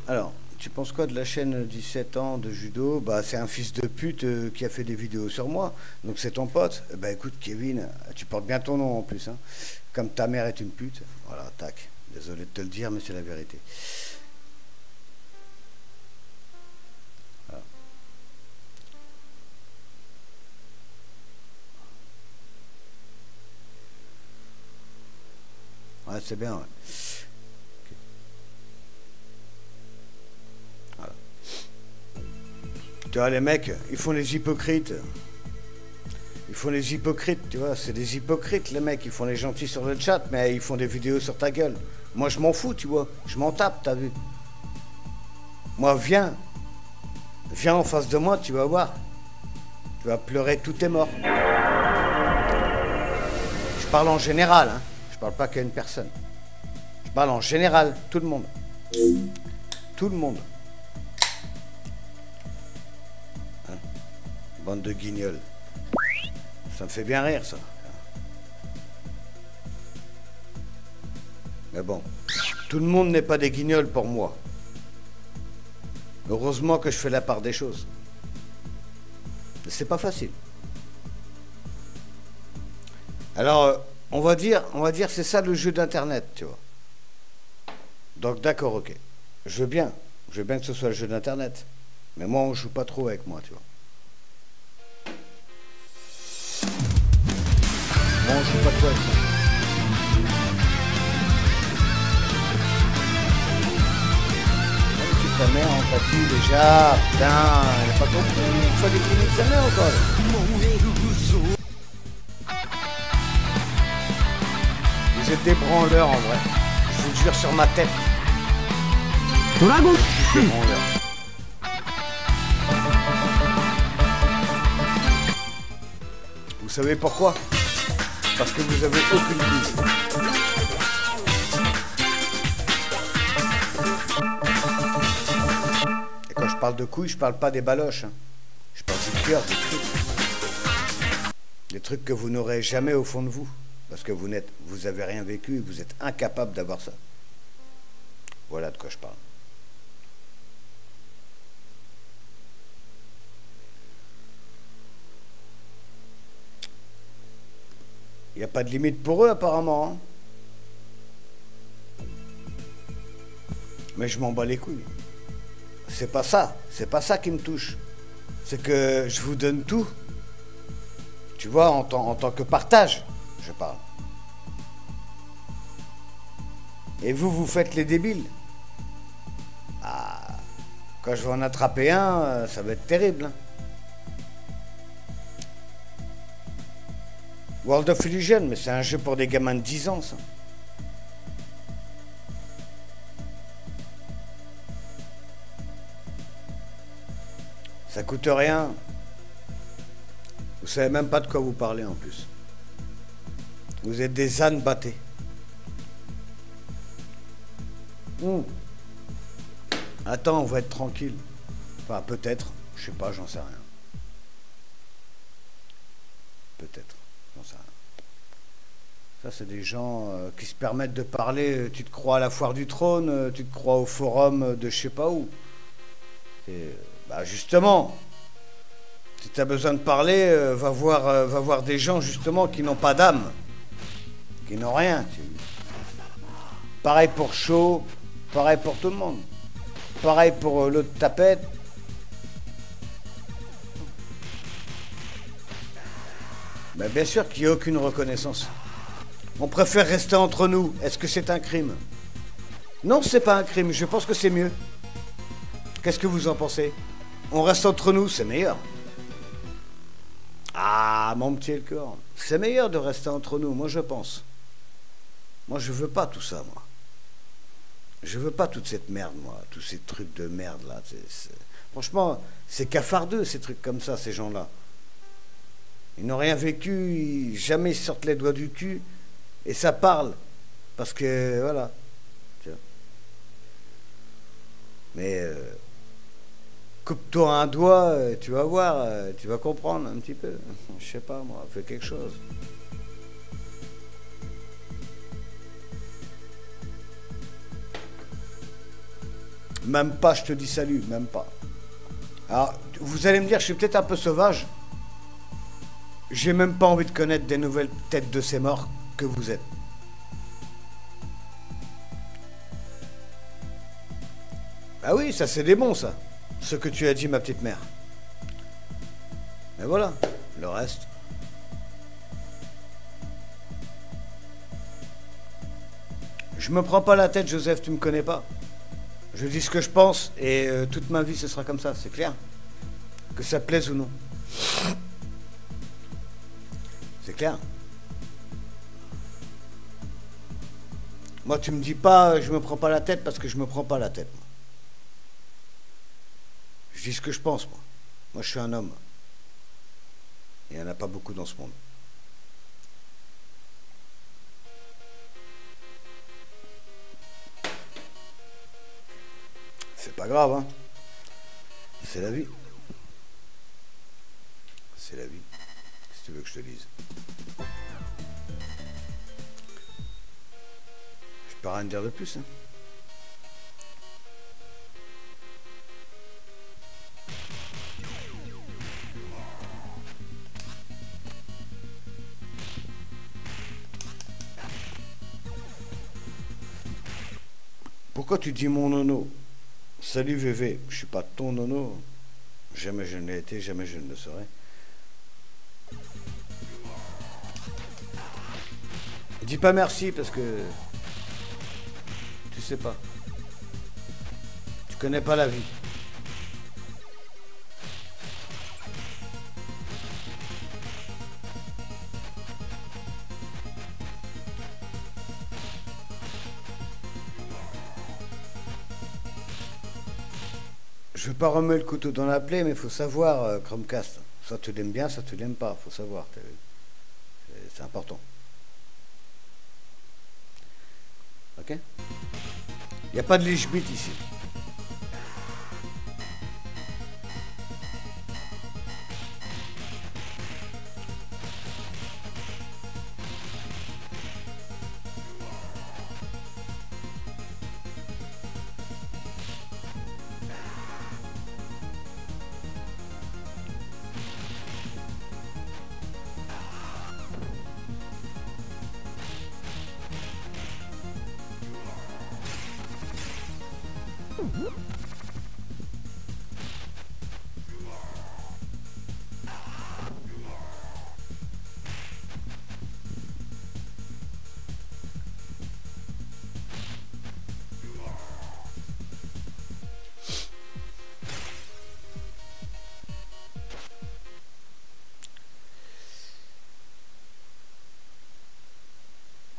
Alors, tu penses quoi de la chaîne 17 ans de judo? Bah, c'est un fils de pute qui a fait des vidéos sur moi. Donc c'est ton pote. Bah écoute, Kevin, tu portes bien ton nom en plus, hein. Comme ta mère est une pute. Voilà, tac. Désolé de te le dire, mais c'est la vérité. Voilà. Ouais, c'est bien, ouais. Ok. Voilà. Tu vois, les mecs, ils font les hypocrites. Ils font les hypocrites, tu vois. C'est des hypocrites, les mecs. Ils font les gentils sur le chat, mais ils font des vidéos sur ta gueule. Moi, je m'en fous, tu vois. Je m'en tape, t'as vu. Moi, viens. Viens en face de moi, tu vas voir. Tu vas pleurer, tout est mort. Je parle en général, hein. Je parle pas qu'à une personne. Je parle en général, tout le monde. Tout le monde. Hein? Bande de guignols. Ça me fait bien rire, ça. Mais bon, tout le monde n'est pas des guignols pour moi. Heureusement que je fais la part des choses. C'est pas facile. Alors, on va dire, c'est ça le jeu d'Internet, tu vois. Donc d'accord, ok. Je veux bien que ce soit le jeu d'Internet. Mais moi, on joue pas trop avec moi, tu vois. Moi, on joue pas trop avec moi. Ta mère en pâtit déjà, putain, elle a pas compris, il faut décliner de sa mère encore. Vous êtes des branleurs en vrai, je vous le jure sur ma tête. Dragon. Des branleurs. Vous savez pourquoi? Parce que vous avez aucune idée. Quand je parle de couilles, je parle pas des baloches. Hein. Je parle du cœur, des trucs. Des trucs que vous n'aurez jamais au fond de vous. Parce que vous avez rien vécu et vous êtes incapable d'avoir ça. Voilà de quoi je parle. Il n'y a pas de limite pour eux apparemment. Hein. Mais je m'en bats les couilles. C'est pas ça qui me touche. C'est que je vous donne tout. Tu vois, en tant que partage, je parle. Et vous faites les débiles. Ah, quand je vais en attraper un, ça va être terrible. Hein. World of Illusion, mais c'est un jeu pour des gamins de 10 ans, ça. Ça coûte rien. Vous savez même pas de quoi vous parlez en plus. Vous êtes des ânes battés. Attends, on va être tranquille. Enfin, peut-être. Je sais pas, j'en sais rien. Peut-être. J'en sais rien. Ça, c'est des gens qui se permettent de parler. Tu te crois à la foire du trône, tu te crois au forum de je sais pas où. Bah justement, si tu as besoin de parler, va voir des gens justement qui n'ont pas d'âme, qui n'ont rien. Pareil pour Shaw, pareil pour tout le monde. Pareil pour l'autre tapette. Ben bien sûr qu'il n'y a aucune reconnaissance. On préfère rester entre nous. Est-ce que c'est un crime? Non, c'est pas un crime. Je pense que c'est mieux. Qu'est-ce que vous en pensez? On reste entre nous, c'est meilleur. Ah, mon petit Elcor, c'est meilleur de rester entre nous, moi je pense. Moi je veux pas tout ça, moi. Je veux pas toute cette merde, moi, tous ces trucs de merde là. Franchement, c'est cafardeux ces trucs comme ça, ces gens-là. Ils n'ont rien vécu, jamais ils sortent les doigts du cul et ça parle. Parce que, voilà. Mais... coupe-toi un doigt, tu vas voir, tu vas comprendre un petit peu. Je sais pas, moi, fais quelque chose. Même pas, je te dis salut, même pas. Alors, vous allez me dire, je suis peut-être un peu sauvage. J'ai même pas envie de connaître des nouvelles têtes de ces morts que vous êtes. Ah oui, ça c'est des bons, ça. Ce que tu as dit, ma petite mère. Mais voilà, le reste. Je me prends pas la tête, Joseph, tu me connais pas. Je dis ce que je pense et toute ma vie ce sera comme ça, c'est clair. Que ça plaise ou non. C'est clair. Moi, tu me dis pas, je me prends pas la tête parce que je me prends pas la tête. Moi. Je dis ce que je pense, moi. Moi, je suis un homme. Et il n'y en a pas beaucoup dans ce monde. C'est pas grave, hein. C'est la vie. C'est la vie. Si tu veux que je te dise. Je peux rien dire de plus, hein. Pourquoi tu dis mon nono? Salut VV, je suis pas ton nono. Jamais je ne l'ai été, jamais je ne le serai. Dis pas merci parce que tu sais pas. Tu connais pas la vie. Je veux pas remettre le couteau dans la plaie, mais il faut savoir, Chromecast. Ça tu l'aimes bien, ça tu l'aimes pas. Faut savoir. C'est important. Ok? Il n'y a pas de liche-bite ici.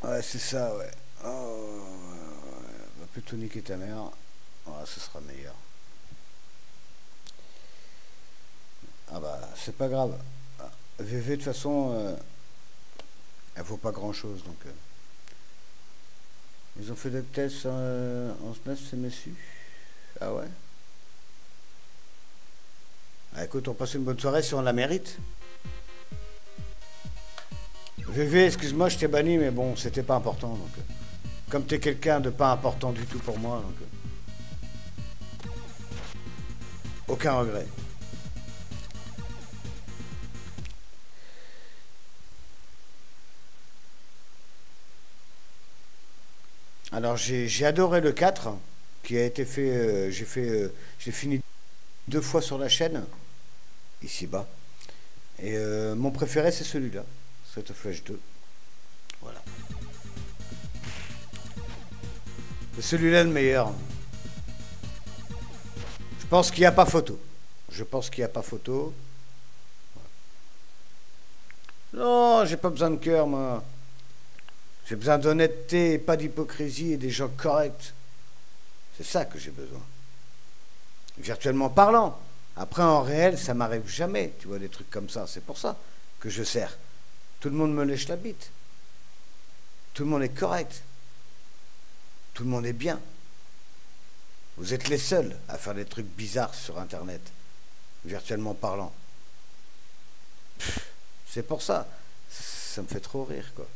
Ouais, c'est ça, ouais. Oh, ouais. Va plutôt niquer ta mère. Ouais, ce sera meilleur. Ah bah, c'est pas grave. VV, de toute façon, elle vaut pas grand-chose, donc... Ils ont fait des tests en SNES, c'est messu. Ah ouais? Ah, écoute, on passe une bonne soirée si on la mérite. VV, excuse-moi, je t'ai banni, mais bon, c'était pas important. Donc, comme t'es quelqu'un de pas important du tout pour moi, donc, aucun regret. Alors, j'ai adoré le 4, qui a été fait, j'ai fini 2 fois sur la chaîne, ici bas. Et mon préféré, c'est celui-là. Street of Rage 2. Voilà. C'est celui-là le meilleur. Je pense qu'il n'y a pas photo. Je pense qu'il n'y a pas photo. Non, j'ai pas besoin de cœur, moi. J'ai besoin d'honnêteté, pas d'hypocrisie et des gens corrects. C'est ça que j'ai besoin. Virtuellement parlant. Après, en réel, ça m'arrive jamais. Tu vois, des trucs comme ça. C'est pour ça que je sers. Tout le monde me lèche la bite. Tout le monde est correct. Tout le monde est bien. Vous êtes les seuls à faire des trucs bizarres sur Internet, virtuellement parlant. C'est pour ça. Ça me fait trop rire, quoi.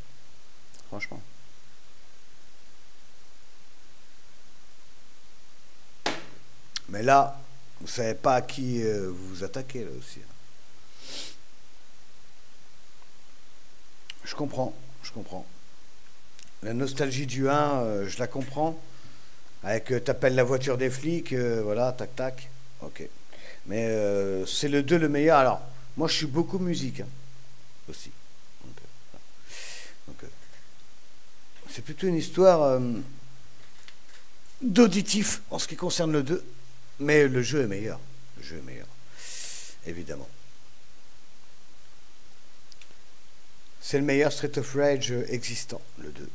Franchement. Mais là, vous savez pas à qui vous vous attaquez, là aussi. Je comprends, je comprends. La nostalgie du 1, je la comprends. Avec t'appelles la voiture des flics, voilà, tac tac. Ok. Mais c'est le 2 le meilleur. Alors, moi je suis beaucoup musique, hein, aussi. Donc, donc, c'est plutôt une histoire d'auditif en ce qui concerne le 2. Mais le jeu est meilleur. Le jeu est meilleur. Évidemment. C'est le meilleur Street of Rage existant, le 2.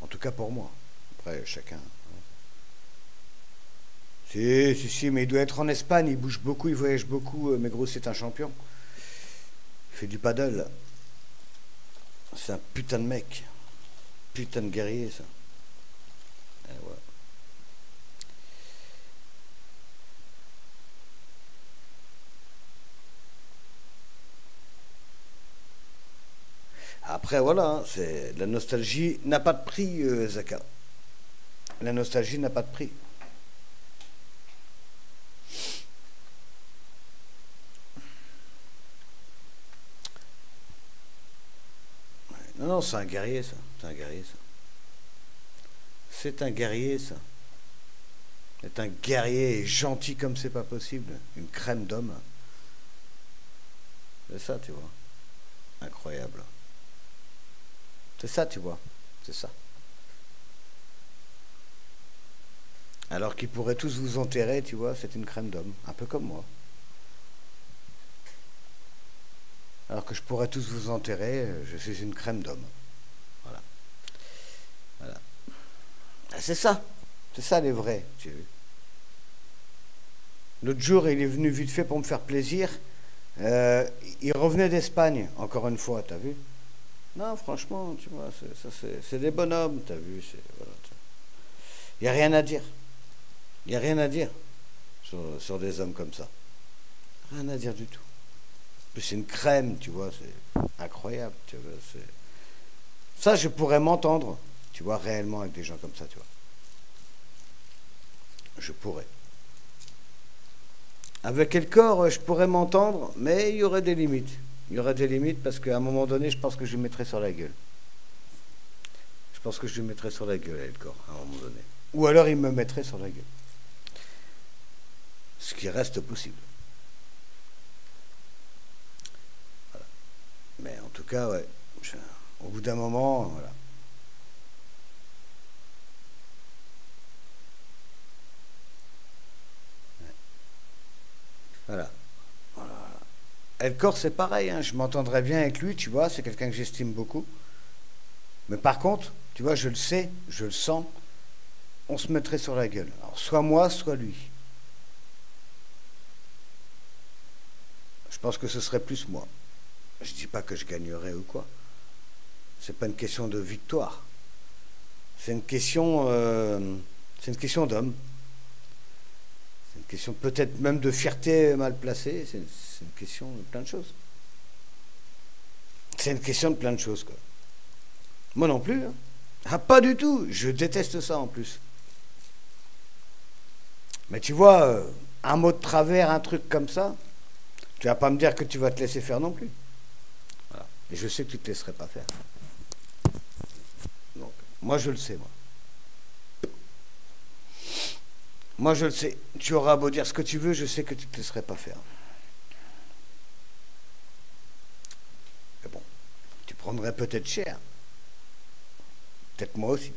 En tout cas pour moi. Après, chacun. Si, mais il doit être en Espagne, il bouge beaucoup, il voyage beaucoup, mais gros, c'est un champion. Il fait du paddle. C'est un putain de mec. Putain de guerrier, ça. Et ouais. Après, voilà, hein, c'est la nostalgie n'a pas de prix, Zaka. La nostalgie n'a pas de prix. Non, non, c'est un guerrier, ça. C'est un guerrier, ça. C'est un guerrier, ça. C'est un guerrier et gentil comme c'est pas possible. Une crème d'homme. C'est ça, tu vois. Incroyable. C'est ça, tu vois. C'est ça. Alors qu'ils pourraient tous vous enterrer, tu vois, c'est une crème d'homme. Un peu comme moi. Alors que je pourrais tous vous enterrer, je suis une crème d'homme. Voilà. Voilà. Ah, c'est ça. C'est ça les vrais, tu as vu. L'autre jour, il est venu vite fait pour me faire plaisir. Il revenait d'Espagne, encore une fois, t'as vu? Non, franchement, tu vois, c'est des bonhommes, t'as vu? Voilà, il n'y a rien à dire. Il n'y a rien à dire sur des hommes comme ça. Rien à dire du tout. C'est une crème, tu vois, c'est incroyable. Tu vois, ça, je pourrais m'entendre, tu vois, réellement avec des gens comme ça, tu vois. Je pourrais. Avec le corps, je pourrais m'entendre, mais il y aurait des limites. Il y aurait des limites parce qu'à un moment donné, je pense que je le mettrais sur la gueule. Je pense que je le mettrais sur la gueule avec le corps, à un moment donné. Ou alors il me mettrait sur la gueule. Ce qui reste possible. Voilà. Mais en tout cas, ouais. Au bout d'un moment, voilà. Voilà. Voilà. Et le corps, c'est pareil, hein. Je m'entendrais bien avec lui, tu vois, c'est quelqu'un que j'estime beaucoup. Mais par contre, tu vois, je le sais, je le sens, on se mettrait sur la gueule. Alors, soit moi, soit lui. Je pense que ce serait plus moi. Je dis pas que je gagnerais ou quoi. C'est pas une question de victoire. C'est une question d'homme. C'est une question peut-être même de fierté mal placée. C'est une question de plein de choses. C'est une question de plein de choses, quoi. Moi non plus, hein. Ah, pas du tout. Je déteste ça en plus. Mais tu vois, un mot de travers, un truc comme ça, tu vas pas me dire que tu vas te laisser faire non plus. Voilà. Et je sais que tu te laisserais pas faire. Donc, moi je le sais, moi. Moi je le sais. Tu auras beau dire ce que tu veux, je sais que tu te laisserais pas faire. Mais bon, tu prendrais peut-être cher. Peut-être moi aussi.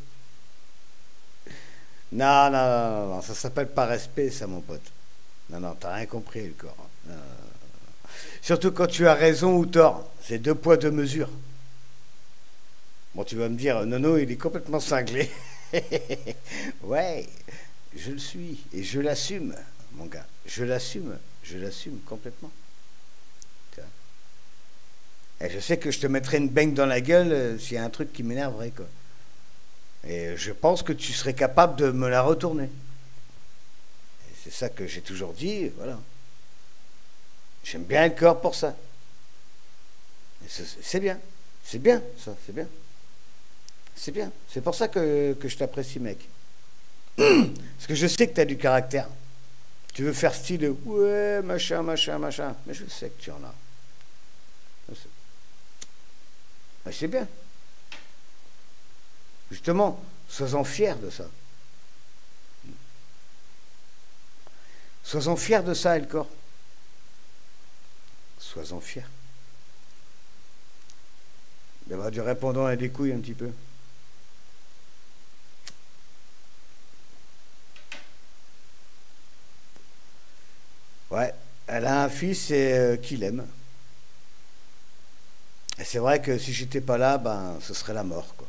Non, non, non, non, non, ça s'appelle pas respect, ça, mon pote. Non, non, t'as rien compris, le corps. Non, non, non. Surtout quand tu as raison ou tort. C'est deux poids, deux mesures. Bon, tu vas me dire, Nono, il est complètement cinglé. Ouais, je le suis. Et je l'assume, mon gars. Je l'assume. Je l'assume complètement. Tu vois. Et je sais que je te mettrai une baigne dans la gueule s'il y a un truc qui m'énerverait, quoi. Et je pense que tu serais capable de me la retourner. Et c'est ça que j'ai toujours dit, voilà. J'aime bien le corps pour ça. C'est bien. C'est bien, ça, c'est bien. C'est bien. C'est pour ça que je t'apprécie, mec. Parce que je sais que tu as du caractère. Tu veux faire style, ouais, machin, machin, machin. Mais je sais que tu en as. Je sais. Mais c'est bien. Justement, sois-en fier de ça. Sois-en fier de ça, Elcor. Sois-en fier. D'avoir du répondant et des couilles un petit peu. Ouais, elle a un fils et qu'il aime. Et c'est vrai que si j'étais pas là, ben, ce serait la mort, quoi.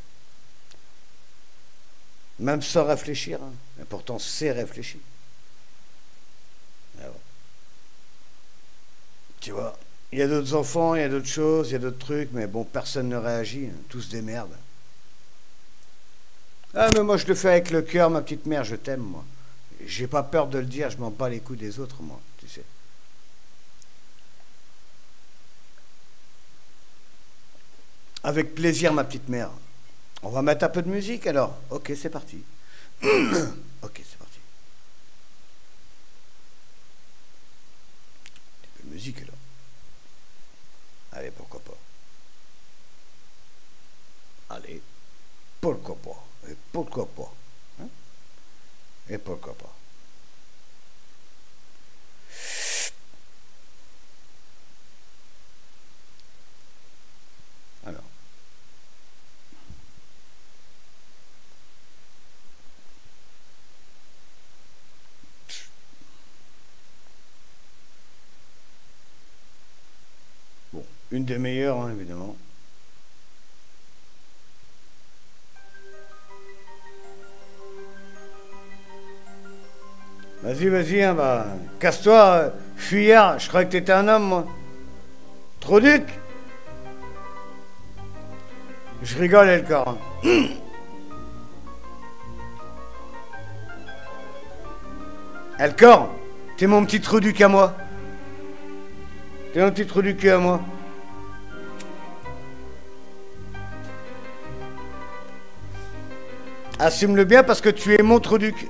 Même sans réfléchir, hein. Mais pourtant, c'est réfléchi. Ah ouais. Tu vois, il y a d'autres enfants, il y a d'autres choses, il y a d'autres trucs, mais bon, personne ne réagit, hein. Tous des merdes. Ah, mais moi, je le fais avec le cœur, ma petite mère, je t'aime, moi. J'ai pas peur de le dire, je m'en bats les couilles des autres, moi, tu sais. Avec plaisir, ma petite mère. On va mettre un peu de musique alors. Ok, c'est parti. Ok, c'est parti. Un peu de musique alors. Allez, pourquoi pas. Allez, pourquoi pas. Et pourquoi pas. Hein? Et pourquoi pas. Alors. Bon, une des meilleures, hein, évidemment. Vas-y, vas-y, hein, bah, casse-toi, fuyard, je croyais que t'étais un homme, moi. Trop duc. Je rigole, Elcor. Hein. Elcor, t'es mon petit trou du cul à moi. T'es mon petit trou du cul à moi. Assume-le bien parce que tu es mon trou du cul.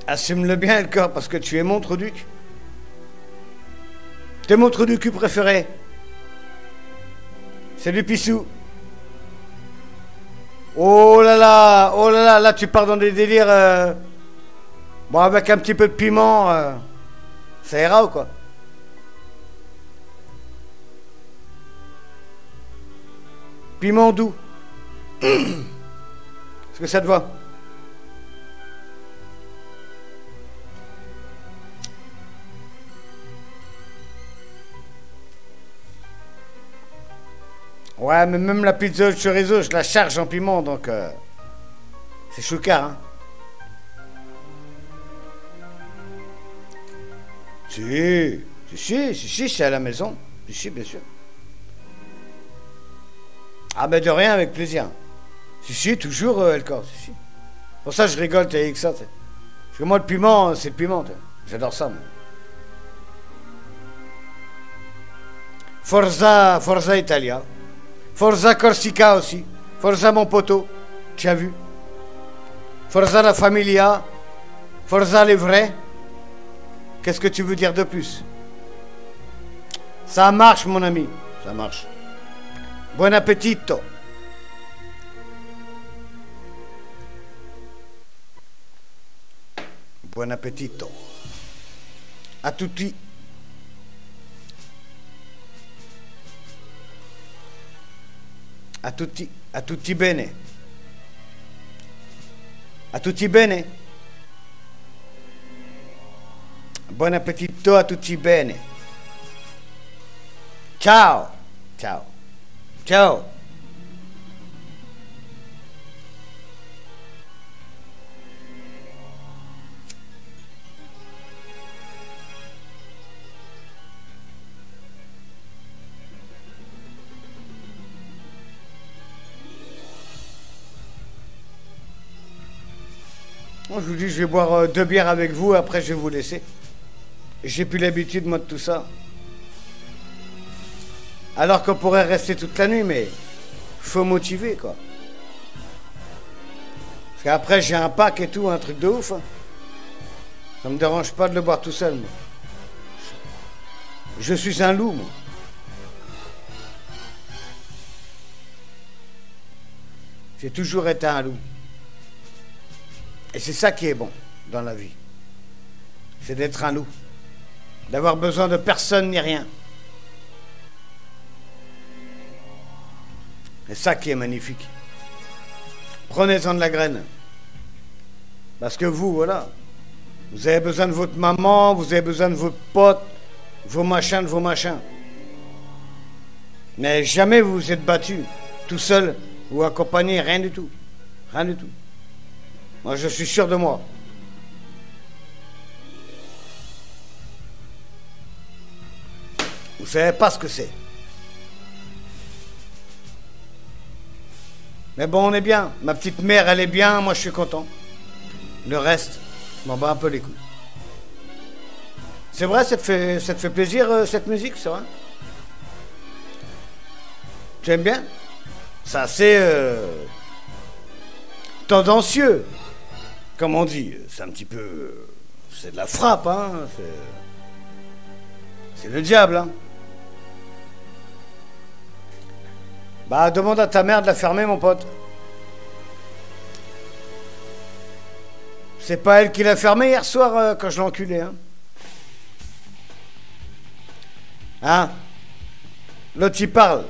Assume-le bien, Elcor, parce que tu es mon trou du cul. T'es mon trou du cul préféré. C'est du pissou. Oh là, là tu pars dans des délires. Bon, avec un petit peu de piment, ça ira ou quoi? Piment doux. Est-ce que ça te va? Ouais, mais même la pizza de chorizo, je la charge en piment, donc c'est choucard, hein. Si, c'est à la maison. Si, bien sûr. Ah, mais de rien, avec plaisir. Si, toujours, Elcor, si. Pour ça, je rigole, t'as dit que ça, t'sais. Parce que moi, le piment, c'est le piment, t'sais. J'adore ça, moi. Forza Italia. Forza Corsica aussi. Forza mon poteau. Tu as vu? Forza la Familia. Forza les vrais. Qu'est-ce que tu veux dire de plus? Ça marche, mon ami. Ça marche. Buon appetito. Buon appetito. A tutti. A tutti bene. A tutti bene. Buon appetito a tutti bene. Ciao. Ciao. Ciao. Moi, je vous dis, je vais boire 2 bières avec vous, après je vais vous laisser. J'ai plus l'habitude, moi, de tout ça. Alors qu'on pourrait rester toute la nuit, mais faut motiver, quoi. Parce qu'après, j'ai un pack et tout, un truc de ouf. Hein. Ça me dérange pas de le boire tout seul, moi. Je suis un loup, moi. J'ai toujours été un loup. Et c'est ça qui est bon dans la vie. C'est d'être un loup. D'avoir besoin de personne ni rien. C'est ça qui est magnifique. Prenez-en de la graine. Parce que vous, voilà, vous avez besoin de votre maman, vous avez besoin de vos potes, vos machins, de vos machins. Mais jamais vous vous êtes battu tout seul ou accompagné, rien du tout. Rien du tout. Moi, je suis sûr de moi. Vous savez pas ce que c'est. Mais bon, on est bien. Ma petite mère, elle est bien, moi je suis content. Le reste, je m'en bats un peu les couilles. C'est vrai, ça te fait plaisir, cette musique, c'est vrai? Tu aimes bien? C'est assez tendancieux, comme on dit. C'est un petit peu... c'est de la frappe, hein. C'est le diable, hein. Bah, demande à ta mère de la fermer, mon pote. C'est pas elle qui l'a fermée hier soir, quand je l'ai enculé, hein. Hein? L'autre, il parle.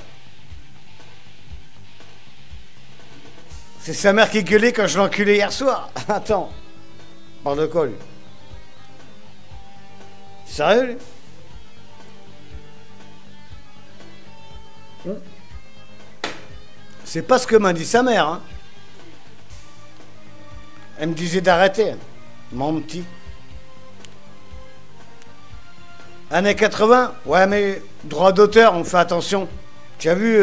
C'est sa mère qui gueulait quand je l'ai enculé hier soir. Attends. Parle de quoi, lui? Sérieux, lui? C'est pas ce que m'a dit sa mère, hein. Elle me disait d'arrêter, mon petit. Années 80, ouais, mais droit d'auteur, on fait attention. Tu as vu,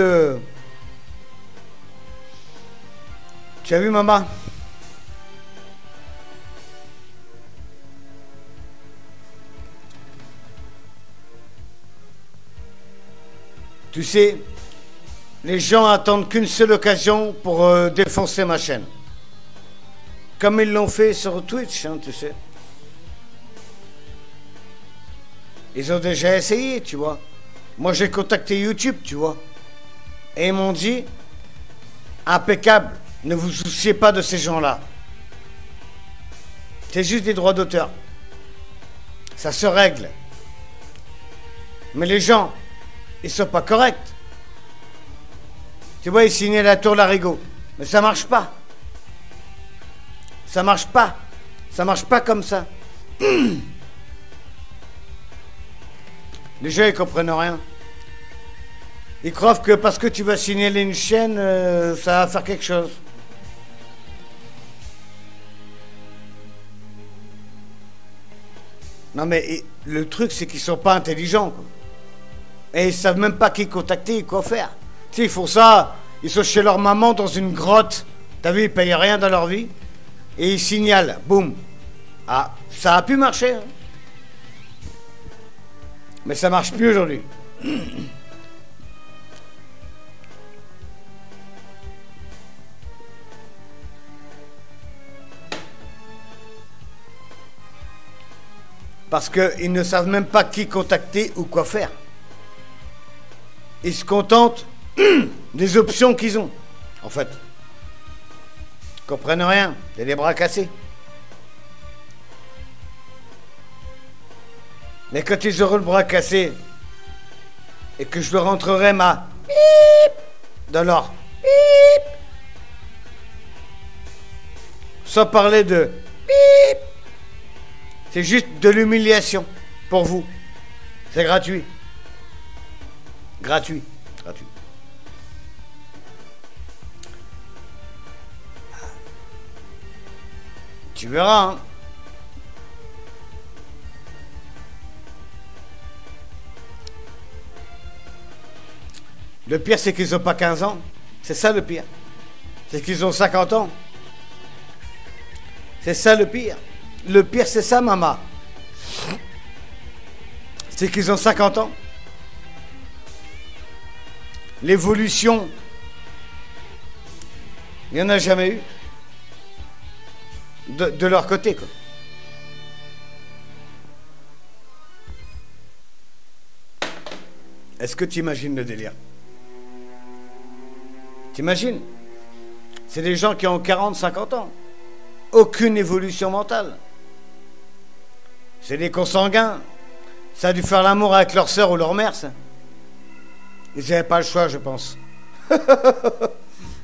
maman? Tu sais, les gens attendent qu'une seule occasion pour défoncer ma chaîne. Comme ils l'ont fait sur Twitch, hein, tu sais. Ils ont déjà essayé, tu vois. Moi, j'ai contacté YouTube, tu vois. Et ils m'ont dit, impeccable, ne vous souciez pas de ces gens-là. C'est juste des droits d'auteur. Ça se règle. Mais les gens, ils sont pas corrects. Tu vois, ils signaient la tour Larigot. Mais ça marche pas. Ça marche pas. Ça marche pas comme ça. Les gens, ils comprennent rien. Ils croient que parce que tu vas signaler une chaîne, ça va faire quelque chose. Non mais le truc, c'est qu'ils sont pas intelligents, quoi. Et ils savent même pas qui contacter et quoi faire. Tu sais, ils font ça, ils sont chez leur maman dans une grotte. T'as vu, ils payent rien dans leur vie. Et ils signalent, boum. Ah, ça a pu marcher. Hein. Mais ça marche plus aujourd'hui. Parce qu'ils ne savent même pas qui contacter ou quoi faire. Ils se contentent des options qu'ils ont, en fait. Ils comprennent rien. Il y a des bras cassés. Mais quand ils auront le bras cassé et que je leur rentrerai ma bip dans leur bip, sans parler de bip, c'est juste de l'humiliation pour vous. C'est gratuit. Gratuit. Gratuit. Tu verras, hein. Le pire, c'est qu'ils n'ont pas 15 ans. C'est ça le pire. C'est qu'ils ont 50 ans. C'est ça le pire. Le pire, c'est ça, maman. C'est qu'ils ont 50 ans. L'évolution, il n'y en a jamais eu. De leur côté, quoi. Est-ce que tu imagines le délire? T'imagines? C'est des gens qui ont 40, 50 ans. Aucune évolution mentale. C'est des consanguins. Ça a dû faire l'amour avec leur sœur ou leur mère, ça. Ils n'avaient pas le choix, je pense.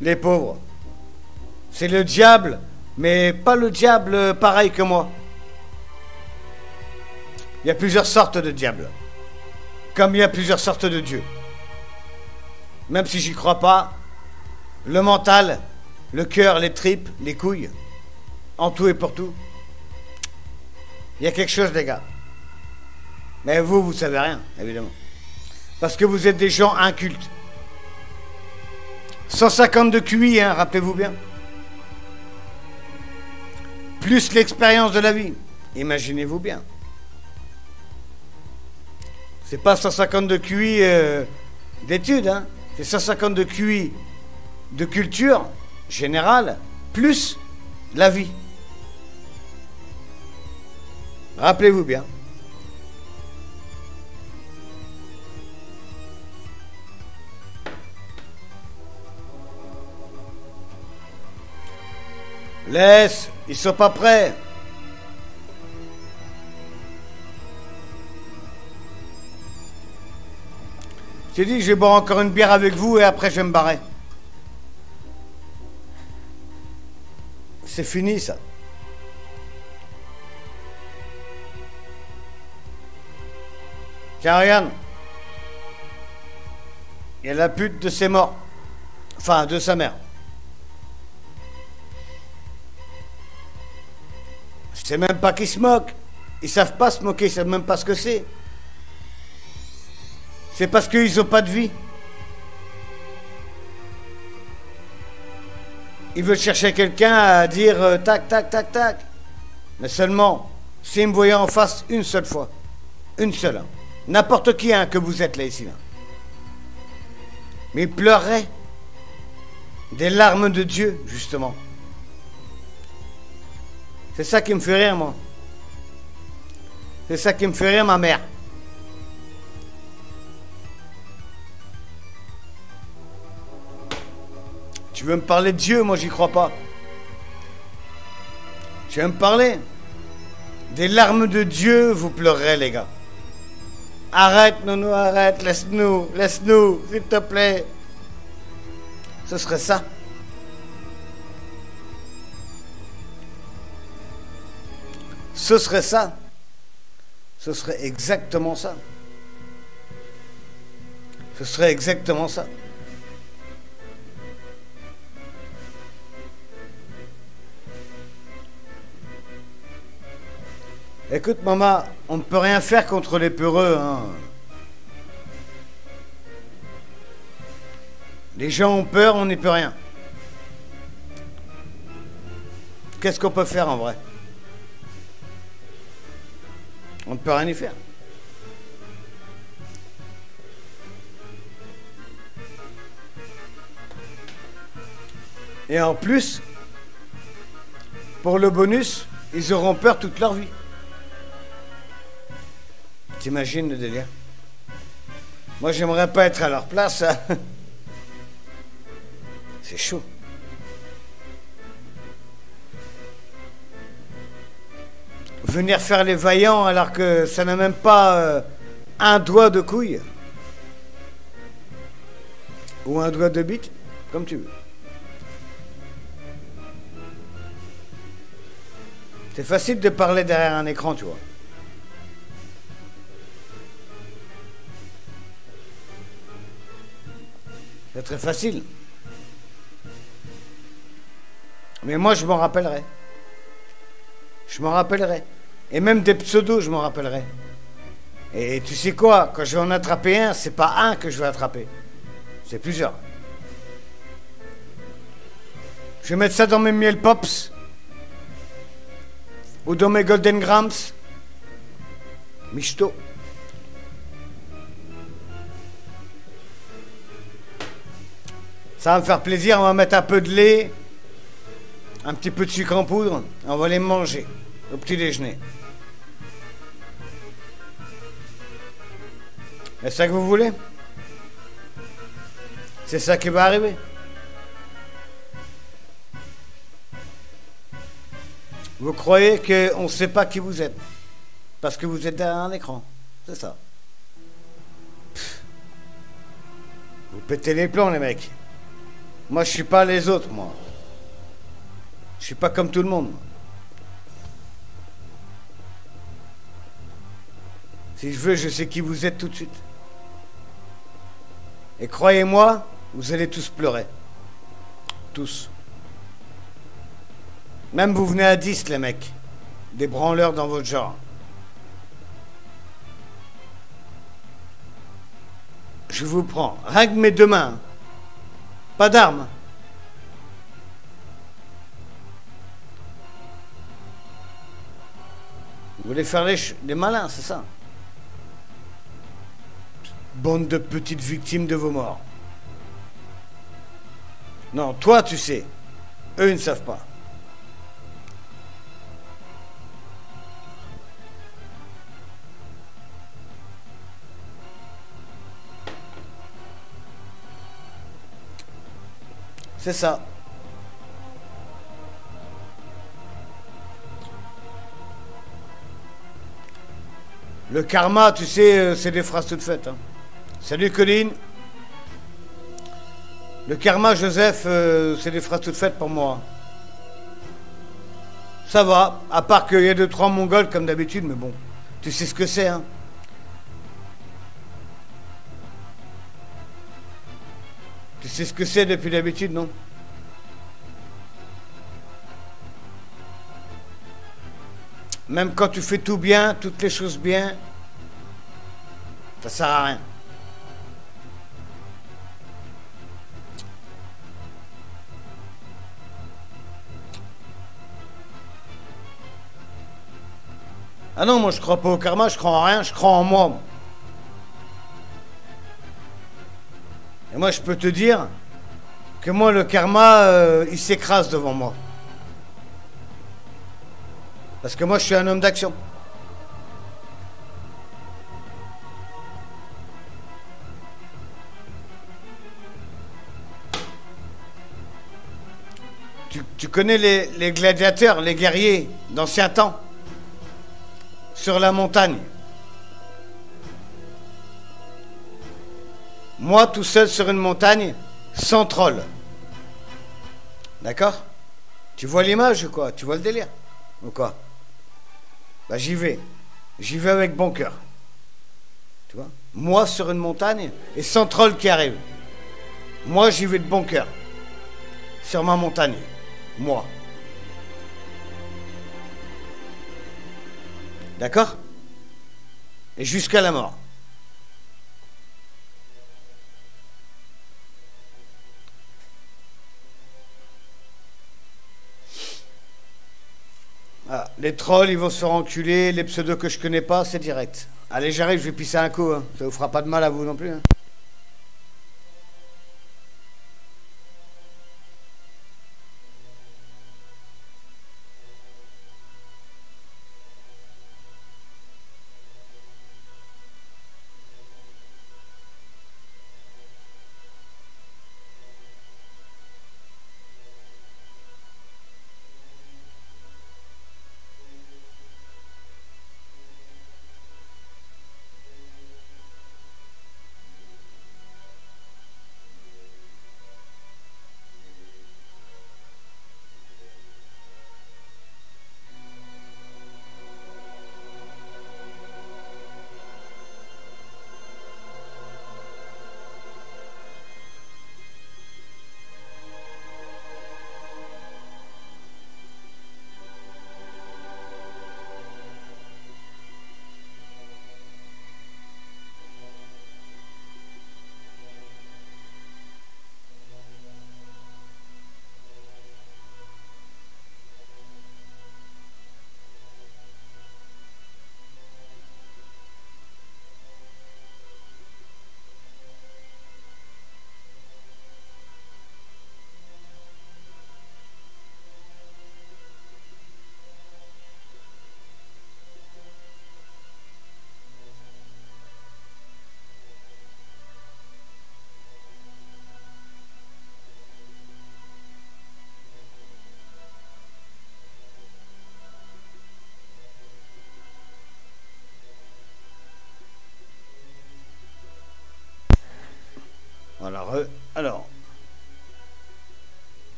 Les pauvres. C'est le diable, mais pas le diable pareil que moi. Il y a plusieurs sortes de diables. Comme il y a plusieurs sortes de dieux. Même si j'y crois pas, le mental, le cœur, les tripes, les couilles, en tout et pour tout, il y a quelque chose, les gars. Mais vous savez rien, évidemment. Parce que vous êtes des gens incultes. 150 de QI, hein, rappelez-vous bien. Plus l'expérience de la vie. Imaginez-vous bien. C'est pas 150 de QI d'études, hein. C'est 150 de QI de culture générale, plus la vie. Rappelez-vous bien. Laisse, ils sont pas prêts. J'ai dit que je vais boire encore une bière avec vous et après je vais me barrer. C'est fini ça. Tiens, regarde. Il y a la pute de ses morts. Enfin, de sa mère. Je sais même pas qu'ils se moquent. Ils savent pas se moquer, ils savent même pas ce que c'est. C'est parce qu'ils ont pas de vie. Ils veulent chercher quelqu'un à dire tac, tac, tac, tac. Mais seulement, s'ils me voyaient en face une seule fois. Une seule. Hein. N'importe qui hein, que vous êtes là, ici. Là. Mais ils pleureraient. Des larmes de Dieu, justement. C'est ça qui me fait rire, moi. C'est ça qui me fait rire, ma mère. Tu veux me parler de Dieu? Moi, j'y crois pas. Tu veux me parler? Des larmes de Dieu, vous pleurerez, les gars. Arrête, Nounou, arrête. Laisse-nous, laisse-nous, s'il te plaît. Ce serait ça. Ce serait ça. Ce serait exactement ça. Ce serait exactement ça. Écoute, maman, on ne peut rien faire contre les peureux, hein. Les gens ont peur, on n'y peut rien. Qu'est-ce qu'on peut faire en vrai? On ne peut rien y faire. Et en plus, pour le bonus, ils auront peur toute leur vie. T'imagines le délire? Moi, j'aimerais pas être à leur place. Hein. C'est chaud. Venir faire les vaillants alors que ça n'a même pas un doigt de couille. Ou un doigt de bite, comme tu veux. C'est facile de parler derrière un écran, tu vois. C'est très facile. Mais moi, je m'en rappellerai. Je m'en rappellerai. Et même des pseudos, je m'en rappellerai. Et tu sais quoi? Quand je vais en attraper un, c'est pas un que je vais attraper. C'est plusieurs. Je vais mettre ça dans mes miel pops. Ou dans mes Golden Grams. Michto. Ça va me faire plaisir, on va mettre un peu de lait, un petit peu de sucre en poudre, et on va les manger au petit déjeuner. C'est ça que vous voulez? C'est ça qui va arriver. Vous croyez qu'on ne sait pas qui vous êtes parce que vous êtes derrière un écran. C'est ça. Pff. Vous pétez les plombs, les mecs. Moi, je suis pas les autres, moi. Je suis pas comme tout le monde. Si je veux, je sais qui vous êtes tout de suite. Et croyez-moi, vous allez tous pleurer. Tous. Même vous venez à 10, les mecs. Des branleurs dans votre genre. Je vous prends. Rien que mes deux mains. Pas d'armes. Vous voulez faire les malins, c'est ça? Bande de petites victimes de vos morts. Non, toi tu sais. Eux, ils ne savent pas. C'est ça. Le karma, tu sais, c'est des phrases toutes faites. Hein. Salut Colline. Le karma, Joseph, c'est des phrases toutes faites pour moi. Ça va, à part qu'il y a 2-3 mongols comme d'habitude, mais bon, tu sais ce que c'est, hein. Tu sais ce que c'est depuis d'habitude, non? Même quand tu fais tout bien, toutes les choses bien, ça sert à rien. Ah non, moi je crois pas au karma, je crois en rien, je crois en moi. Et moi je peux te dire que moi le karma, il s'écrase devant moi. Parce que moi je suis un homme d'action. Tu connais les gladiateurs, les guerriers d'ancien temps? Sur la montagne. Moi, tout seul sur une montagne, sans troll. D'accord? Tu vois l'image ou quoi? Tu vois le délire? Ou quoi? Bah j'y vais. J'y vais avec bon cœur. Tu vois? Moi sur une montagne et sans troll qui arrive. Moi j'y vais de bon cœur. Sur ma montagne. Moi. D'accord? Et jusqu'à la mort. Ah, les trolls, ils vont se faire enculer. Les pseudos que je connais pas, c'est direct. Allez, j'arrive, je vais pisser un coup. Hein. Ça vous fera pas de mal à vous non plus. Hein.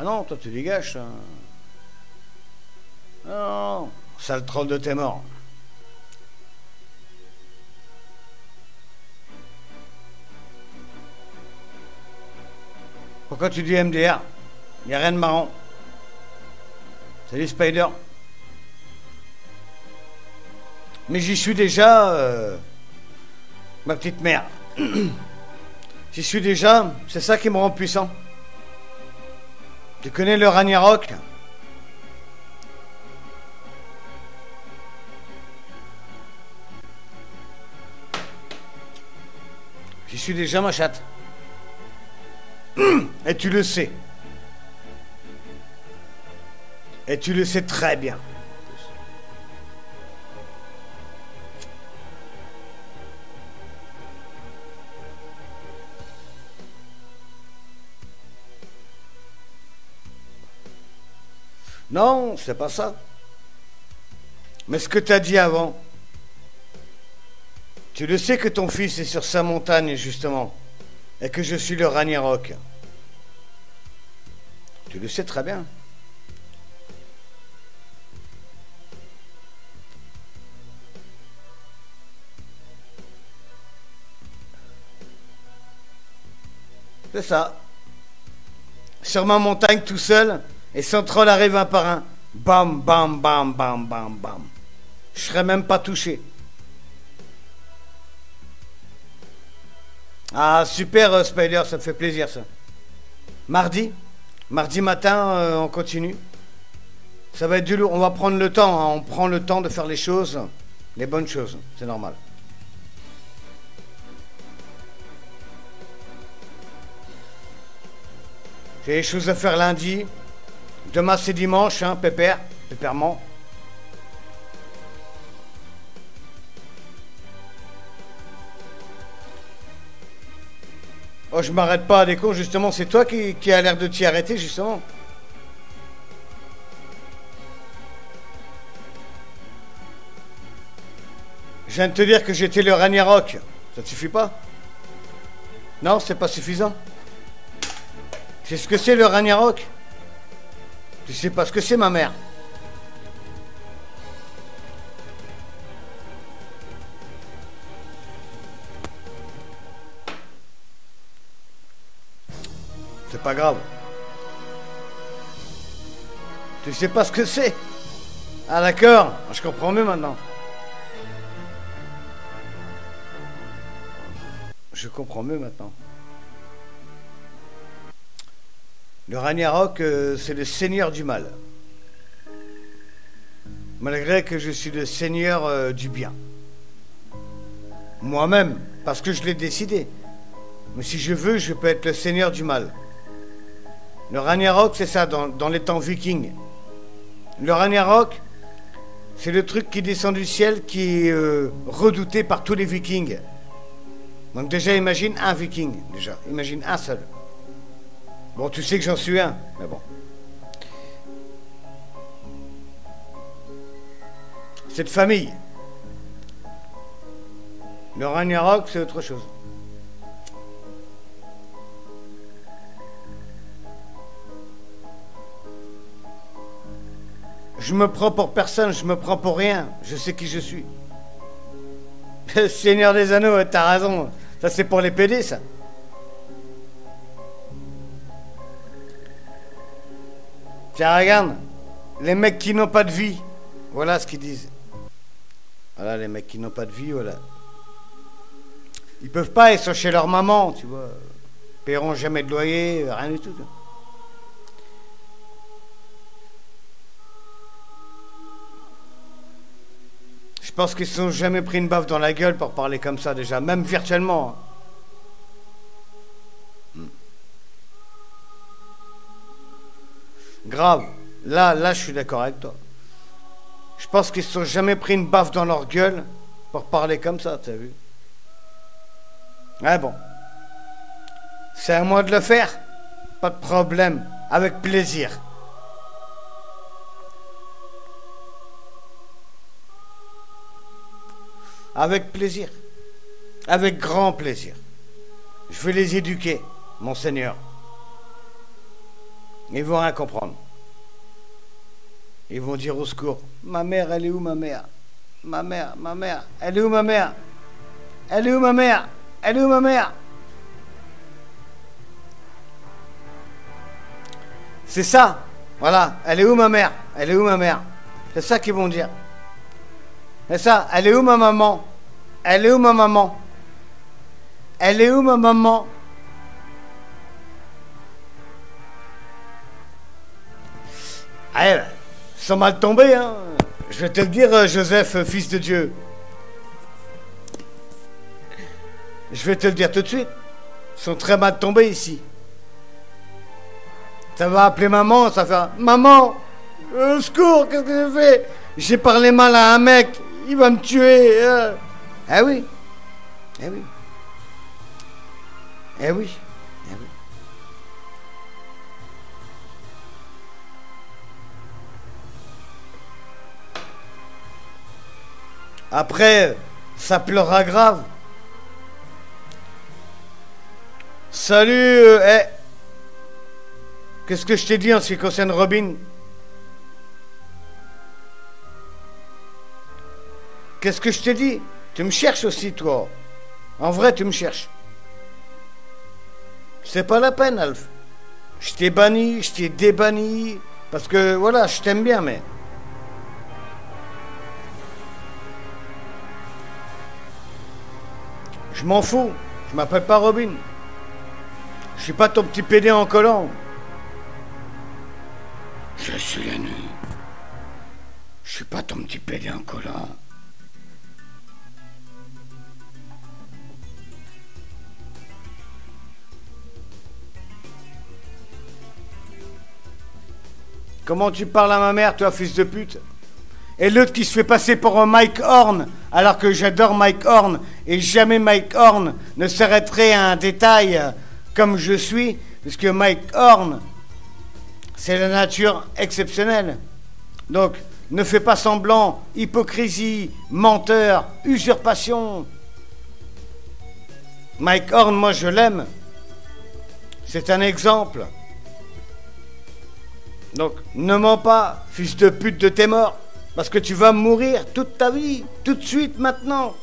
non, toi tu dégages. Ça. Non, sale troll de tes morts. Pourquoi tu dis MDR? Il n'y a rien de marrant. Salut Spider. Mais j'y suis déjà, ma petite mère. J'y suis déjà, c'est ça qui me rend puissant. Tu connais le Ragnarok? J'y suis déjà, ma chatte. Et tu le sais. Et tu le sais très bien. Non, c'est pas ça. Mais ce que tu as dit avant, tu le sais que ton fils est sur sa montagne, justement, et que je suis le Ragnarok. Tu le sais très bien. C'est ça. Sur ma montagne tout seul, et sans troll arrive un par un. Bam, bam, bam, bam, bam, bam. Je serais même pas touché. Ah, super, Spider, ça me fait plaisir, ça. Mardi matin, on continue. Ça va être du lourd. On va prendre le temps, hein. On prend le temps de faire les choses, les bonnes choses. C'est normal. J'ai des choses à faire lundi. Demain, c'est dimanche, hein, pépèrement. Oh, je m'arrête pas à des cons, justement, c'est toi qui a l'air de t'y arrêter, justement. Je viens de te dire que j'étais le Ragnarok. Ça te suffit pas? Non, c'est pas suffisant. C'est ce que c'est le Ragnarok? Tu sais pas ce que c'est, ma mère? C'est pas grave. Tu sais pas ce que c'est? Ah d'accord, je comprends mieux maintenant. Je comprends mieux maintenant. Le Ragnarok, c'est le seigneur du mal. Malgré que je suis le seigneur du bien. Moi-même, parce que je l'ai décidé. Mais si je veux, je peux être le seigneur du mal. Le Ragnarok, c'est ça, dans les temps vikings. Le Ragnarok, c'est le truc qui descend du ciel, qui est redouté par tous les vikings. Donc déjà, imagine un viking, déjà. Imagine un seul. Bon, tu sais que j'en suis un, mais bon. C'est de famille. Le Ragnarok, c'est autre chose. Je me prends pour personne, je me prends pour rien. Je sais qui je suis. Seigneur des Anneaux, t'as raison. Ça, c'est pour les PD, ça. Tiens, regarde. Les mecs qui n'ont pas de vie. Voilà ce qu'ils disent. Voilà, les mecs qui n'ont pas de vie, voilà. Ils peuvent pas, ils sont chez leur maman, tu vois. Ils paieront jamais de loyer, rien du tout. Je pense qu'ils se sont jamais pris une baffe dans la gueule pour parler comme ça déjà, même virtuellement. Grave. Là, je suis d'accord avec toi. Je pense qu'ils se sont jamais pris une baffe dans leur gueule pour parler comme ça, t'as vu? Ah bon. C'est à moi de le faire. Pas de problème. Avec plaisir. Avec plaisir. Avec grand plaisir. Je vais les éduquer, monseigneur. Ils vont rien comprendre. Ils vont dire au secours. Ma mère, elle est où ma mère? Ma mère, elle est où ma mère? Elle est où ma mère? Elle est où ma mère? C'est ça. Voilà. Elle est où ma mère? Elle est où ma mère? C'est ça qu'ils vont dire. C'est ça. Elle est où ma maman? Elle est où ma maman? Elle est où ma maman? Allez, ils sont mal tombés, hein. Je vais te le dire, Joseph, fils de Dieu. Je vais te le dire tout de suite. Ils sont très mal tombés ici. Ça va appeler maman, ça fait maman, au secours, qu'est-ce que j'ai fait? J'ai parlé mal à un mec, il va me tuer. Eh oui, eh oui, eh oui, eh oui. Après, ça pleurera grave. Salut, qu'est-ce que je t'ai dit en ce qui concerne Robin? Qu'est-ce que je t'ai dit? Tu me cherches aussi, toi. En vrai, tu me cherches. C'est pas la peine, Alf. Je t'ai banni, je t'ai débanni. Parce que, voilà, je t'aime bien, mais... Je m'en fous. Je m'appelle pas Robin. Je suis pas ton petit pédé en collant. Je suis la nuit. Je suis pas ton petit pédé en collant. Comment tu parles à ma mère, toi, fils de pute? Et l'autre qui se fait passer pour un Mike Horn, alors que j'adore Mike Horn, et jamais Mike Horn ne s'arrêterait à un détail comme je suis, puisque Mike Horn, c'est la nature exceptionnelle. Donc, ne fais pas semblant, hypocrisie, menteur, usurpation. Mike Horn, moi je l'aime. C'est un exemple. Donc, ne mens pas, fils de pute de tes morts. Parce que tu vas mourir toute ta vie, tout de suite, maintenant.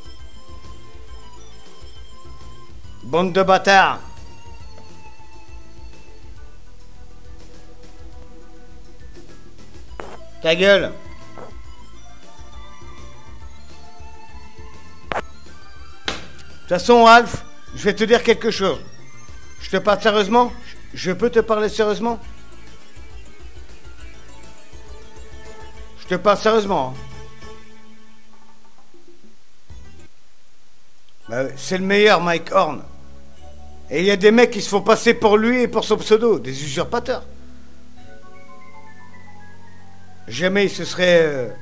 Bande de bâtards. Ta gueule. De toute façon, Alf, je vais te dire quelque chose. Je te parle sérieusement? Je peux te parler sérieusement? Je te parle sérieusement. Bah, c'est le meilleur, Mike Horn. Et il y a des mecs qui se font passer pour lui et pour son pseudo, des usurpateurs. Jamais il se serait...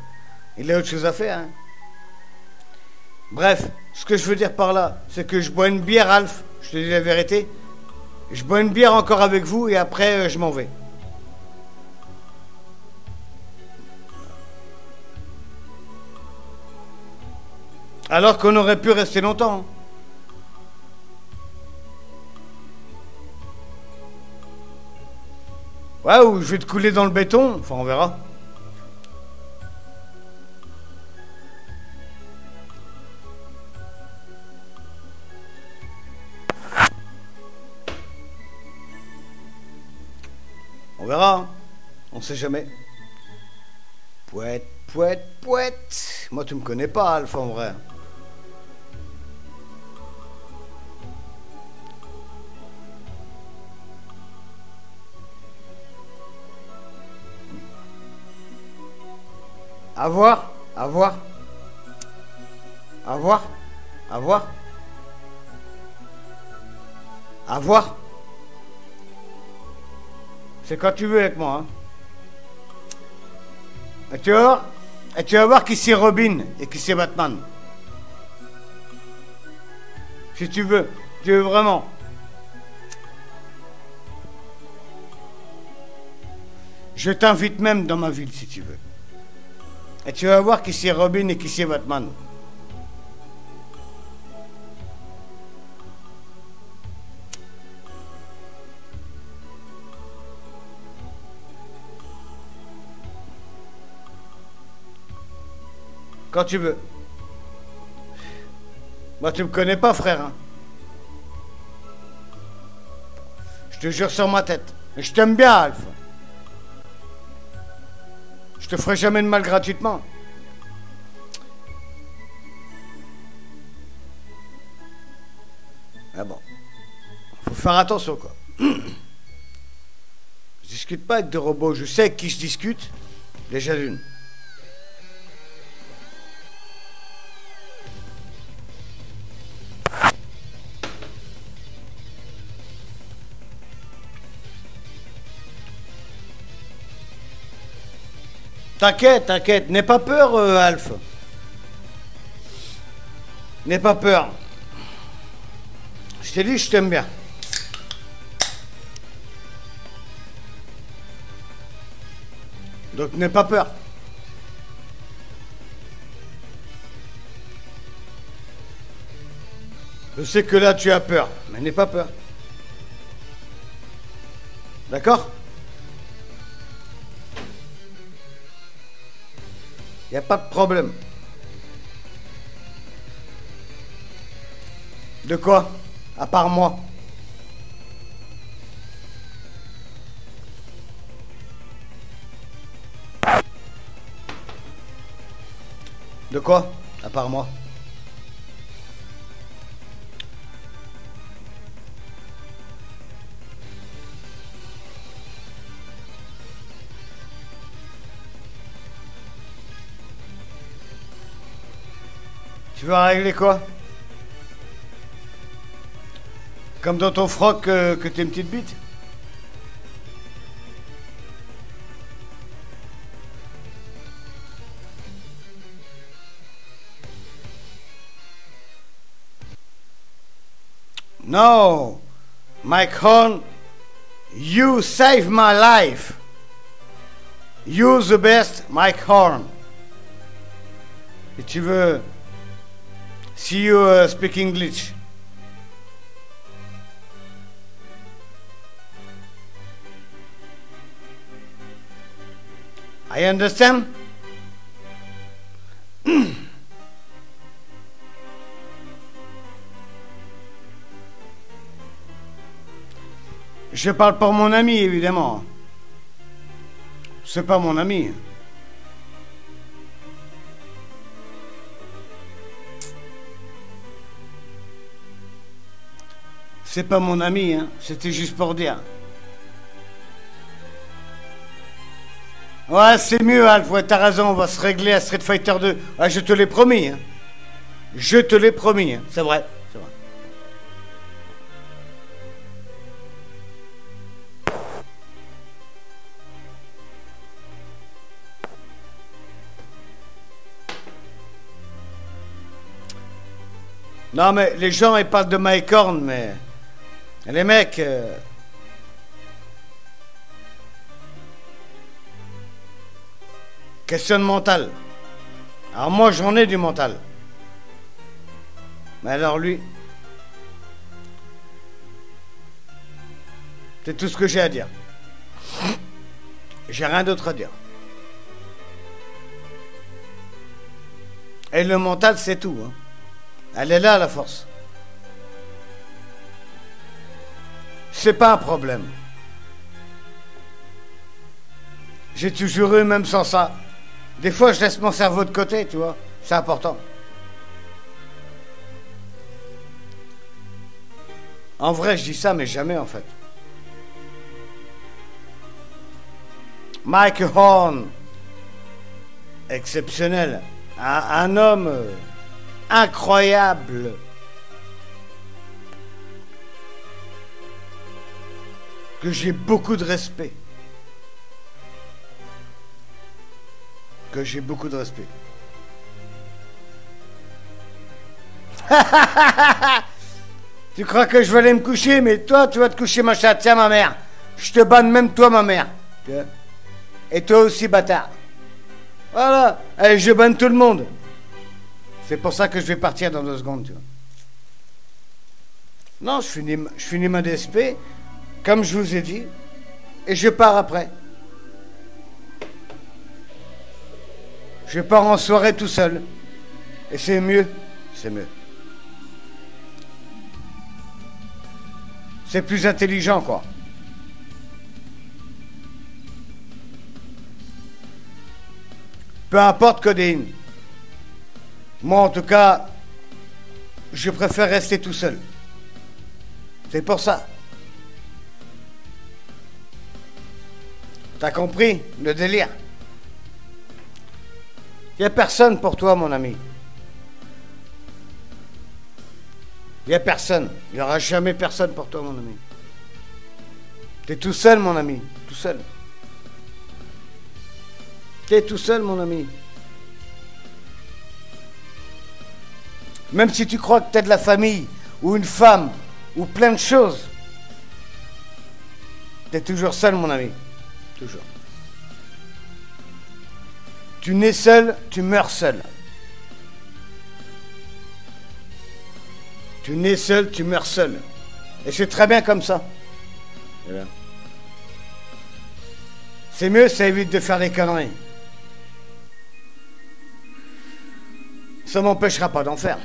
il a autre chose à faire. Hein. Bref, ce que je veux dire par là, c'est que je bois une bière, Alf. Je te dis la vérité. Je bois une bière encore avec vous et après, je m'en vais. Alors qu'on aurait pu rester longtemps. Ouais, ou je vais te couler dans le béton. Enfin, on verra. On verra. Hein. On sait jamais. Pouette, pouette, pouette. Moi, tu me connais pas, Alpha, en vrai. À voir, à voir, à voir, à voir, à voir. C'est quand tu veux avec moi. Hein. Et tu vas voir qui c'est Robin et qui c'est Batman. Si tu veux vraiment. Je t'invite même dans ma ville si tu veux. Et tu vas voir qui c'est Robin et qui c'est Batman. Quand tu veux. Moi, tu me connais pas, frère. Hein. Je te jure sur ma tête. Mais je t'aime bien, Alpha. Je te ferai jamais de mal gratuitement. Ah bon. Faut faire attention, quoi. Je discute pas avec des robots. Je sais avec qui je discute. Déjà d'une. T'inquiète, t'inquiète. N'aie pas peur, Alpha. N'aie pas peur. Je t'ai dit, je t'aime bien. Donc n'aie pas peur. Je sais que là tu as peur, mais n'aie pas peur. D'accord? Il n'y a pas de problème. De quoi? À part moi. De quoi? À part moi. Tu veux régler quoi? Comme dans ton froc que t'es une petite bite? No, Mike Horn, you saved my life. You the best, Mike Horn. Et tu veux... See you speak English. I understand. Je parle pour mon ami, évidemment. C'est pas mon ami. C'est pas mon ami, hein. C'était juste pour dire. Ouais, c'est mieux, Alf. Ouais, t'as raison, on va se régler à Street Fighter 2. Ouais, je te l'ai promis. Hein. Je te l'ai promis. Hein. C'est vrai. C'est vrai. Non, mais les gens, ils parlent de Mike Horn, mais... Les mecs... Question de mental. Alors moi, j'en ai du mental. Mais alors lui... C'est tout ce que j'ai à dire. J'ai rien d'autre à dire. Et le mental, c'est tout. Hein. Elle est là, la force. C'est pas un problème. J'ai toujours eu, même sans ça. Des fois, je laisse mon cerveau de côté, tu vois. C'est important. En vrai, je dis ça, mais jamais, en fait. Mike Horn. Exceptionnel. Un homme incroyable. Que j'ai beaucoup de respect. Que j'ai beaucoup de respect. Tu crois que je vais aller me coucher, mais toi, tu vas te coucher, ma chatte. Tiens, ma mère. Je te banne même toi, ma mère. Et toi aussi, bâtard. Voilà. Allez, je banne tout le monde. C'est pour ça que je vais partir dans 2 secondes, tu vois. Non, je finis ma DSP, comme je vous ai dit, et je pars après. Je pars en soirée tout seul. Et c'est mieux. C'est mieux. C'est plus intelligent, quoi. Peu importe Codéine. Moi, en tout cas, je préfère rester tout seul. C'est pour ça. T'as compris le délire? Il n'y a personne pour toi, mon ami. Il n'y a personne. Il n'y aura jamais personne pour toi, mon ami. T'es tout seul, mon ami. Tout seul. T'es tout seul, mon ami. Même si tu crois que t'as de la famille, ou une femme, ou plein de choses, t'es toujours seul, mon ami. Toujours. Tu nais seul, tu meurs seul. Tu nais seul, tu meurs seul. Et c'est très bien comme ça. C'est mieux, ça évite de faire des conneries. Ça m'empêchera pas d'en faire.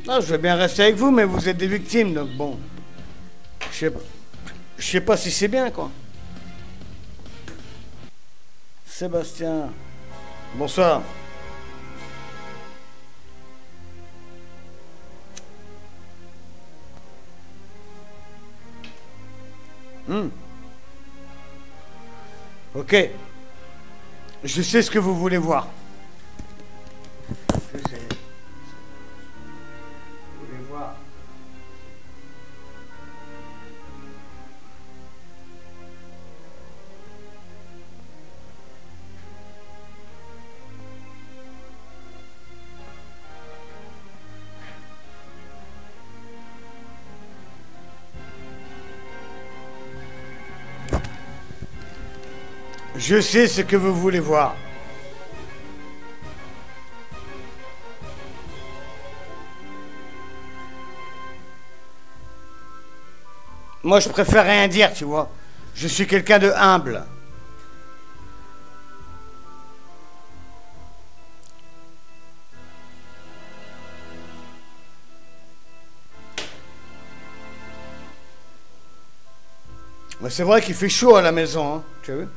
Non, je veux bien rester avec vous, mais vous êtes des victimes, donc bon. Je sais pas si c'est bien, quoi. Sébastien. Bonsoir. Ok. Je sais ce que vous voulez voir. Je sais. Vous voulez voir. Je sais ce que vous voulez voir. Moi, je préfère rien dire, tu vois. Je suis quelqu'un de humble. Mais c'est vrai qu'il fait chaud à la maison, hein, tu as vu?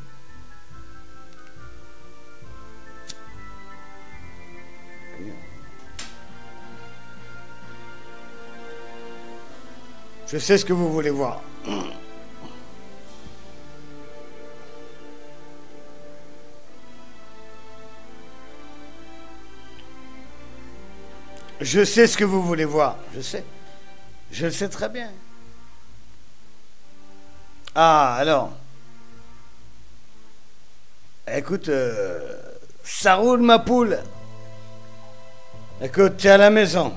Je sais ce que vous voulez voir. Je sais ce que vous voulez voir. Je sais. Je le sais très bien. Ah, alors. Écoute, ça roule ma poule. Écoute, t'es à la maison.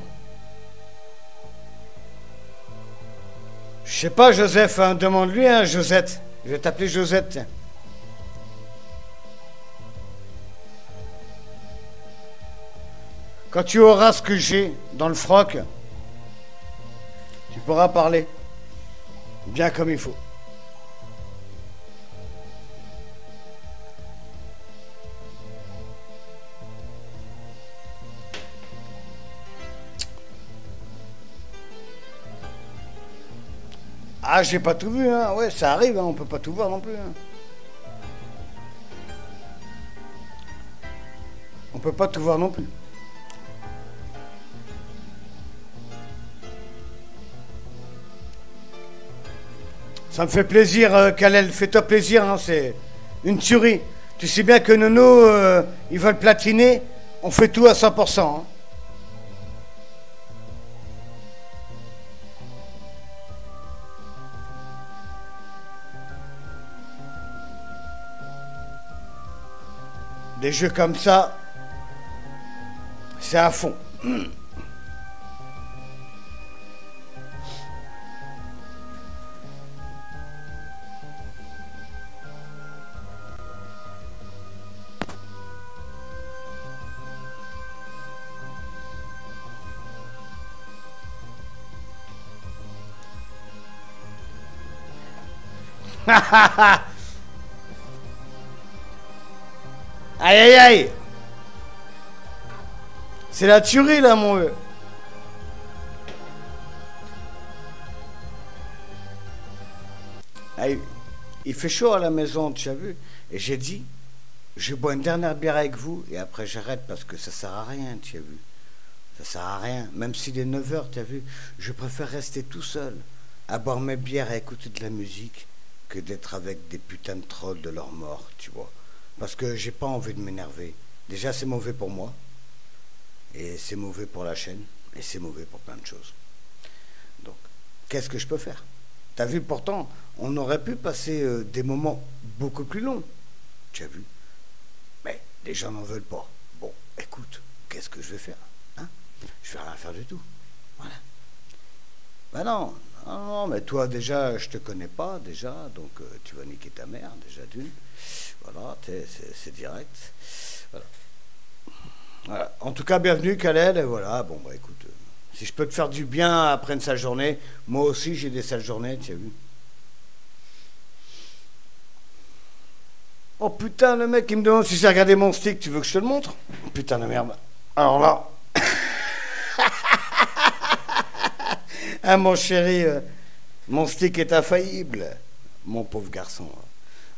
Je sais pas, Joseph, hein, demande-lui, hein, Josette. Je vais t'appeler Josette, tiens. Quand tu auras ce que j'ai dans le froc, tu pourras parler. Bien comme il faut. Ah, j'ai pas tout vu, hein. Ouais, ça arrive, hein. On peut pas tout voir non plus. Hein. On peut pas tout voir non plus. Ça me fait plaisir, Kalel. Fais-toi plaisir, hein. C'est une tuerie. Tu sais bien que Nono, ils veulent platiner. On fait tout à 100%. Hein. Des jeux comme ça, c'est à fond. Aïe aïe aïe. C'est la tuerie là mon vieux. Aïe, il fait chaud à la maison, tu as vu? Et j'ai dit, je bois une dernière bière avec vous et après j'arrête parce que ça sert à rien, tu as vu? Ça sert à rien. Même s'il est 9 h, tu as vu? Je préfère rester tout seul à boire mes bières et à écouter de la musique que d'être avec des putains de trolls de leur mort, tu vois? Parce que j'ai pas envie de m'énerver. Déjà, c'est mauvais pour moi. Et c'est mauvais pour la chaîne. Et c'est mauvais pour plein de choses. Donc, qu'est-ce que je peux faire? T'as vu, pourtant, on aurait pu passer des moments beaucoup plus longs. Tu as vu? Mais les gens n'en veulent pas. Bon, écoute, qu'est-ce que je vais faire? Hein? Je vais rien faire du tout. Voilà. Ben non, non, non, mais toi déjà, je te connais pas déjà, donc tu vas niquer ta mère, déjà d'une. Voilà, c'est direct. Voilà. Voilà. En tout cas, bienvenue, Khaled, et voilà, bon, bah écoute, si je peux te faire du bien après une sale journée, moi aussi j'ai des sales journées, tu as vu. Oh putain, le mec, il me demande si j'ai regardé mon stick, tu veux que je te le montre? Putain de merde. Alors là... Ah mon chéri, mon stick est infaillible. Mon pauvre garçon.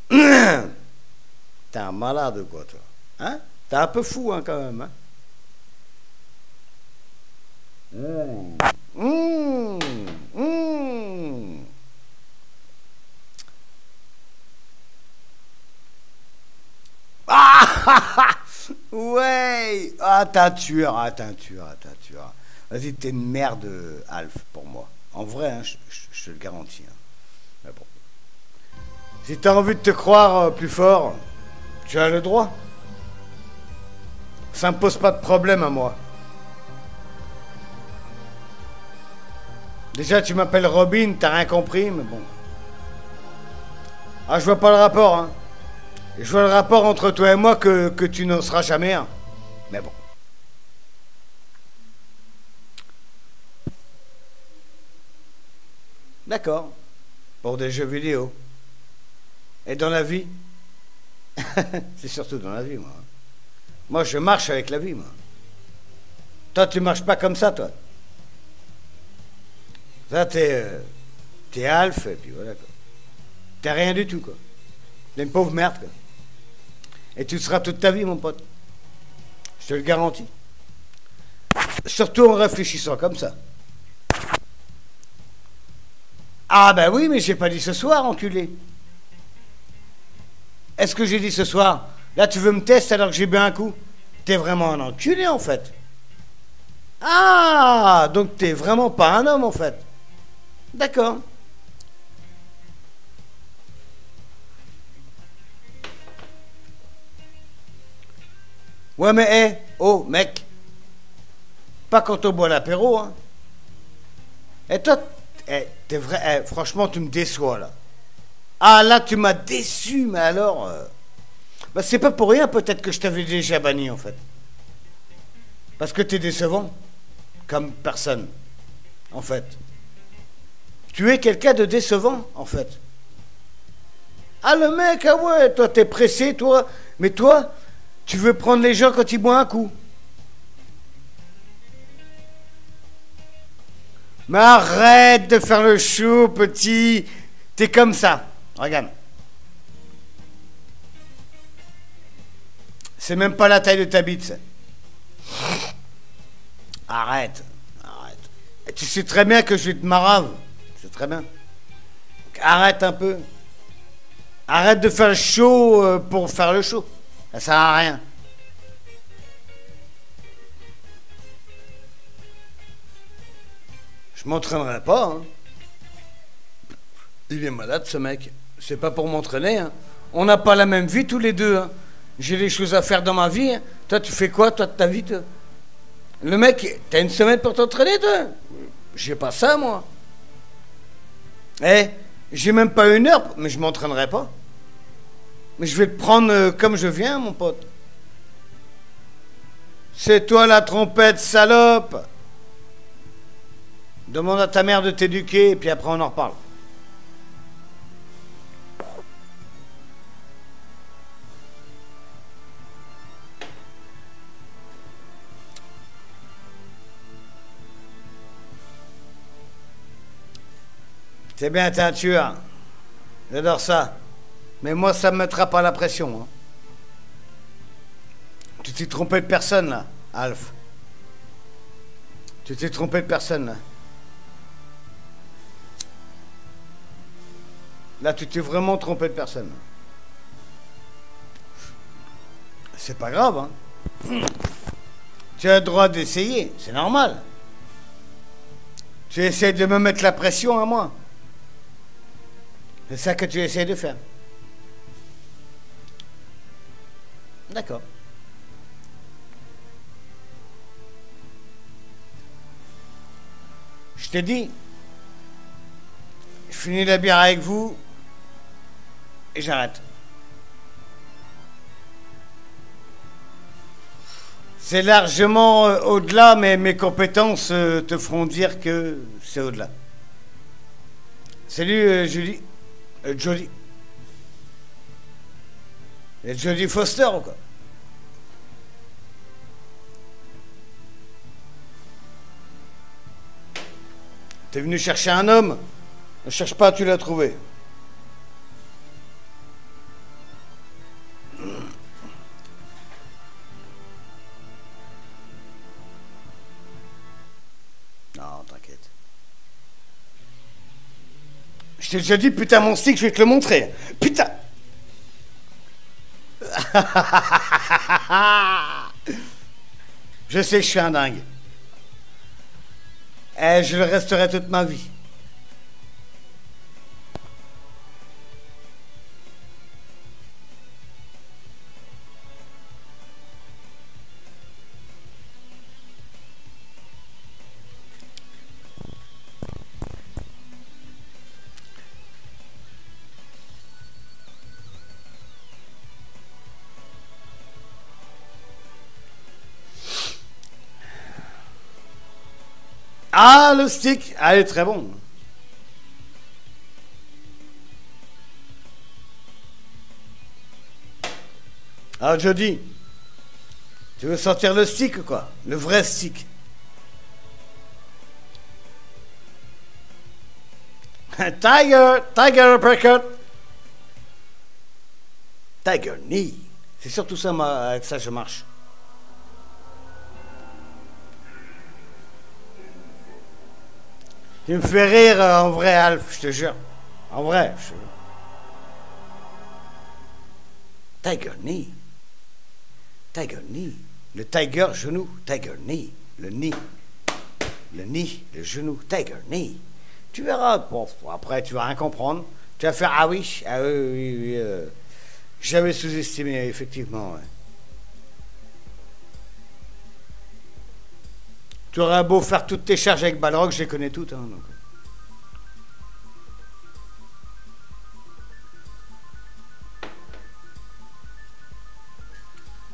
T'es un malade quoi toi. Hein? T'es un peu fou hein quand même. Hein? Ah ouais. Ah t'es un tueur, ah t'es un tueur, ah t'es un tueur. Vas-y, t'es une merde, Alf, pour moi. En vrai, hein, je te le garantis. Hein. Mais bon. Si t'as envie de te croire plus fort, tu as le droit. Ça me pose pas de problème à moi. Déjà, tu m'appelles Robin, t'as rien compris, mais bon. Ah, je vois pas le rapport, hein. Je vois le rapport entre toi et moi que tu n'en seras jamais un. Mais bon. D'accord. Pour des jeux vidéo. Et dans la vie? C'est surtout dans la vie, moi. Moi, je marche avec la vie, moi. Toi, tu marches pas comme ça, toi. Ça, t'es Alf, et puis voilà, quoi. T'es rien du tout, quoi. T'es une pauvre merde, quoi. Et tu le seras toute ta vie, mon pote. Je te le garantis. Surtout en réfléchissant comme ça. Ah ben oui, mais j'ai pas dit ce soir, enculé. Est-ce que j'ai dit ce soir? Là, tu veux me tester alors que j'ai bu un coup? T'es vraiment un enculé, en fait. Ah, donc t'es vraiment pas un homme, en fait. D'accord. Ouais, mais hé, oh, mec. Pas quand on boit l'apéro, hein. Et toi, t'es vrai, franchement, tu me déçois, là. Ah, là, tu m'as déçu, mais alors... Bah, c'est pas pour rien, peut-être que je t'avais déjà banni, en fait. Parce que t'es décevant. Comme personne, en fait. Tu es quelqu'un de décevant, en fait. Ah, le mec, ah ouais, toi, t'es pressé, toi. Mais toi, tu veux prendre les gens quand ils boivent un coup. Mais arrête de faire le chou, petit. T'es comme ça. Regarde. C'est même pas la taille de ta bite, ça. Arrête. Arrête. Et tu sais très bien que je vais te marave. C'est très bien. Donc, arrête un peu. Arrête de faire le show pour faire le show. Ça sert à rien. Je m'entraînerai pas, hein. Il est malade, ce mec. C'est pas pour m'entraîner, hein. On n'a pas la même vie, tous les deux, hein. J'ai des choses à faire dans ma vie, hein. Toi, tu fais quoi, toi, de ta vie, toi? Le mec, t'as une semaine pour t'entraîner, toi? J'ai pas ça, moi. Eh, j'ai même pas 1 heure, mais je m'entraînerai pas. Mais je vais te prendre comme je viens, mon pote. C'est toi la trompette, salope. Demande à ta mère de t'éduquer, et puis après on en reparle. C'est bien, t'es un tueur. J'adore ça. Mais moi, ça me mettra pas la pression. Hein. Tu t'es trompé de personne, là, Alf. Tu t'es trompé de personne, là. Là, tu t'es vraiment trompé de personne. C'est pas grave, hein. Tu as le droit d'essayer, c'est normal. Tu essaies de me mettre la pression à moi. C'est ça que tu essaies de faire. D'accord. Je t'ai dit, je finis la bière avec vous et j'arrête. C'est largement au-delà, mais mes compétences te feront dire que c'est au-delà. Salut Julie. Jodie. Et Jodie Foster ou quoi? T'es venu chercher un homme? Ne cherche pas, tu l'as trouvé. Non, t'inquiète. Je t'ai déjà dit, putain, mon stick, je vais te le montrer. Putain! Je sais que je suis un dingue. Et je le resterai toute ma vie. Ah, le stick! Ah, il est très bon. Ah, Jody, tu veux sortir le stick ou quoi? Le vrai stick. Tiger uppercut. Tiger knee. C'est surtout ça, avec ça je marche. Tu me fais rire en vrai, Alf, je te jure. En vrai. Tiger knee. Tiger knee. Le tiger genou. Tiger knee. Le knee. Le knee, le genou. Tiger knee. Tu verras. Bon, après, tu vas rien comprendre. Tu vas faire ah oui. Ah oui, oui, oui. J'avais sous-estimé, effectivement. Ouais. Tu auras beau faire toutes tes charges avec Balrog, je les connais toutes. Hein, donc.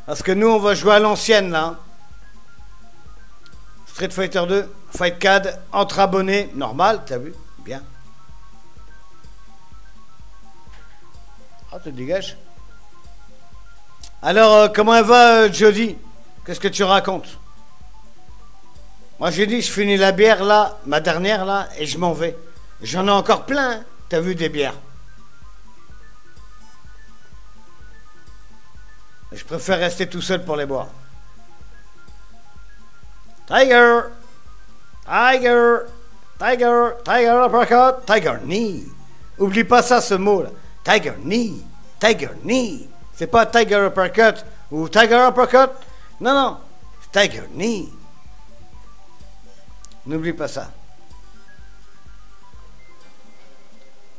Parce que nous, on va jouer à l'ancienne, là. Street Fighter 2, Fight CAD, entre abonnés, normal, t'as vu? Bien. Ah, tu te dégages. Alors, comment elle va, Jody? Qu'est-ce que tu racontes? Moi, j'ai dit, je finis la bière, là, ma dernière, là, et je m'en vais. J'en ai encore plein, hein. T'as vu des bières? Je préfère rester tout seul pour les boire. Tiger! Tiger! Tiger! Tiger uppercut! Tiger knee! Oublie pas ça, ce mot-là. Tiger knee! Tiger knee! C'est pas Tiger uppercut ou Tiger uppercut. Non, non. C'est Tiger knee. N'oublie pas ça.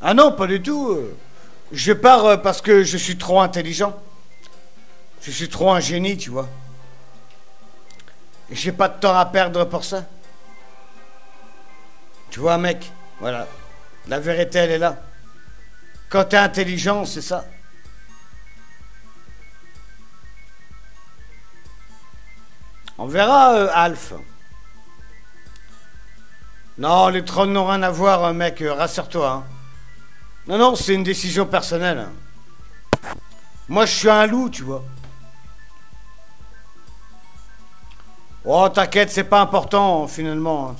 Ah non, pas du tout. Je pars parce que je suis trop intelligent. Je suis trop un génie, tu vois. Et j'ai pas de temps à perdre pour ça. Tu vois, mec, voilà. La vérité, elle est là. Quand t'es intelligent, c'est ça. On verra, Alf. Non, les trônes n'ont rien à voir, mec, rassure-toi. Hein. Non, non, c'est une décision personnelle. Moi, je suis un loup, tu vois. Oh, t'inquiète, c'est pas important, finalement.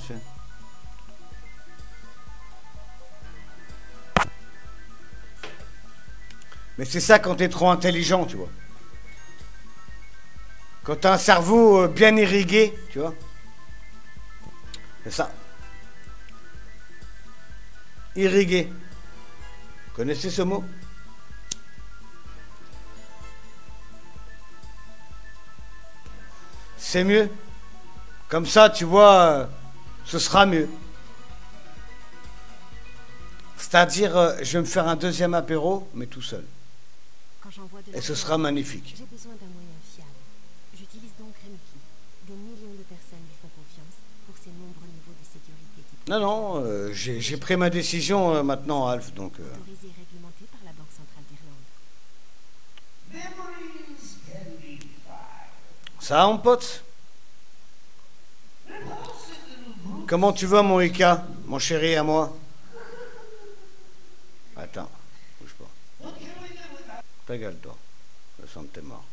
Mais c'est ça quand t'es trop intelligent, tu vois. Quand t'as un cerveau bien irrigué, tu vois. C'est ça. Irrigué. Vous connaissez ce mot? C'est mieux. Comme ça, tu vois, ce sera mieux. C'est-à-dire, je vais me faire un deuxième apéro, mais tout seul. Et ce sera magnifique. J'ai besoin d'un moyen fiable. J'utilise donc Remiki. Des millions de personnes lui font confiance pour ses nombreux niveaux de sécurité. Non, non, j'ai pris ma décision maintenant, Alf, donc... Autorisé et réglementé par la Banque Centrale d'Irlande. Ça va, mon pote? Comment tu vas, mon Ika, mon chéri à moi? Attends, bouge pas. Ta gueule, toi. Je sens que t'es mort.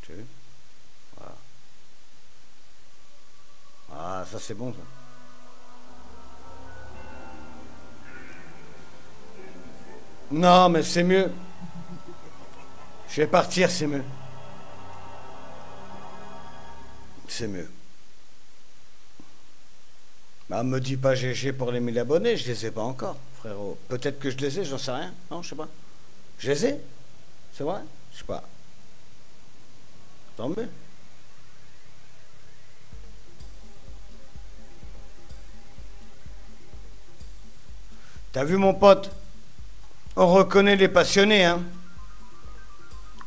Tu as vu? Voilà. Ah, ça c'est bon, ça. Non, mais c'est mieux. Je vais partir, c'est mieux. C'est mieux. Bah, me dis pas GG pour les 1000 abonnés, je les ai pas encore, frérot. Peut-être que je les ai, j'en sais rien. Non, je sais pas. Je les ai? C'est vrai? Je sais pas. Tant mieux. T'as vu, mon pote? On reconnaît les passionnés, hein?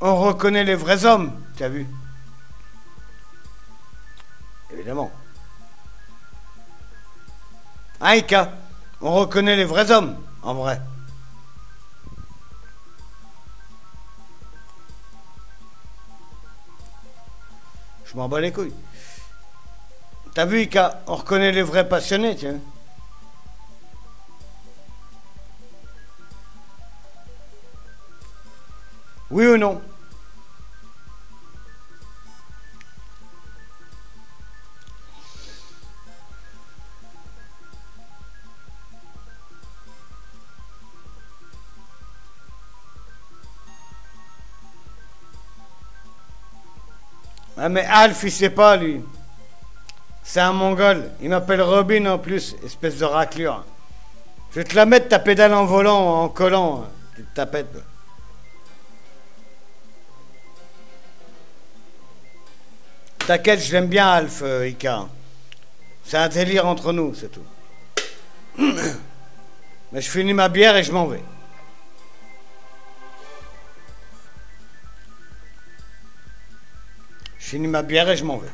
On reconnaît les vrais hommes, t'as vu? Évidemment. Hein, Ika? On reconnaît les vrais hommes, en vrai. Je m'en bats les couilles. T'as vu, Ika? On reconnaît les vrais passionnés, tiens. Oui ou non? Ah mais Alf, il sait pas, lui. C'est un mongol. Il m'appelle Robin en plus, espèce de raclure. Je vais te la mettre, ta pédale en volant, en collant. Petite tapette. T'inquiète, je l'aime bien, Alf, Ika. C'est un délire entre nous, c'est tout. Mais je finis ma bière et je m'en vais. Je finis ma bière et je m'en vais.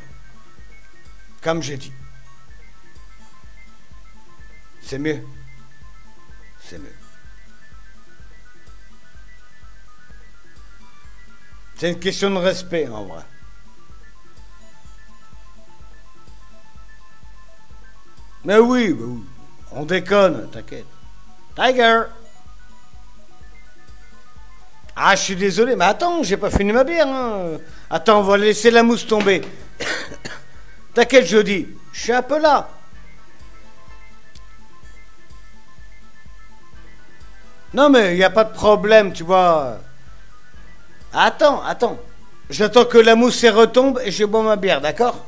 Comme j'ai dit. C'est mieux. C'est mieux. C'est une question de respect, en vrai. Mais oui, on déconne, t'inquiète. Tiger! Ah, je suis désolé, mais attends, j'ai pas fini ma bière. Hein. Attends, on va laisser la mousse tomber. T'inquiète, je dis, je suis un peu là. Non, mais il n'y a pas de problème, tu vois. Attends. J'attends que la mousse retombe et je bois ma bière, d'accord?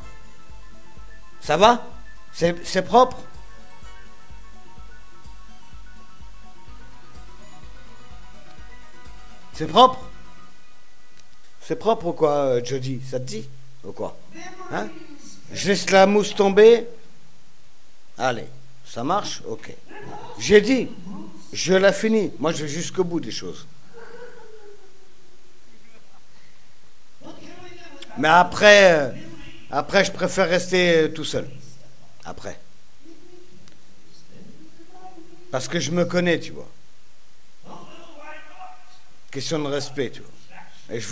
Ça va? C'est propre? C'est propre? C'est propre ou quoi, Jody? Ça te dit? Ou quoi? Hein? Je laisse la mousse tomber. Allez, ça marche? Ok. J'ai dit, je la finis. Moi, je vais jusqu'au bout des choses. Mais après, je préfère rester tout seul. Après. Parce que je me connais, tu vois. Question de respect, tu vois. Et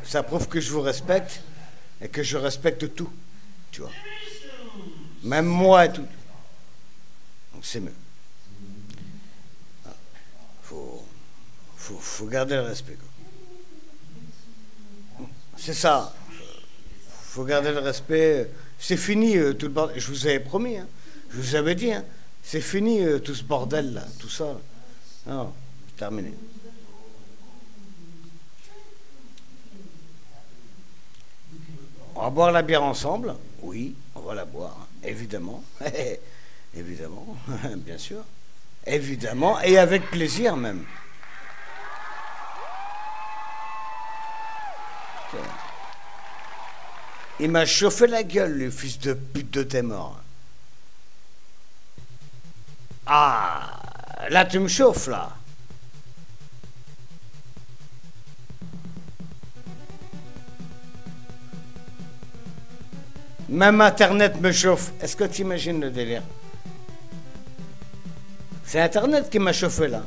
ça prouve que je vous respecte et que je respecte tout, tu vois. Même moi et tout. Donc c'est mieux. Faut garder le respect, quoi. C'est ça. Faut garder le respect. C'est fini tout le bordel. Je vous avais promis, hein. Je vous avais dit, hein. C'est fini tout ce bordel là, tout ça. Là. Non, c'est terminé. On va boire la bière ensemble. Oui, on va la boire, évidemment. Évidemment, bien sûr. Évidemment, et avec plaisir même. Putain. Il m'a chauffé la gueule, le fils de pute de tes morts. Ah, là tu me chauffes, là. Même Internet me chauffe. Est-ce que tu imagines le délire? C'est Internet qui m'a chauffé, là.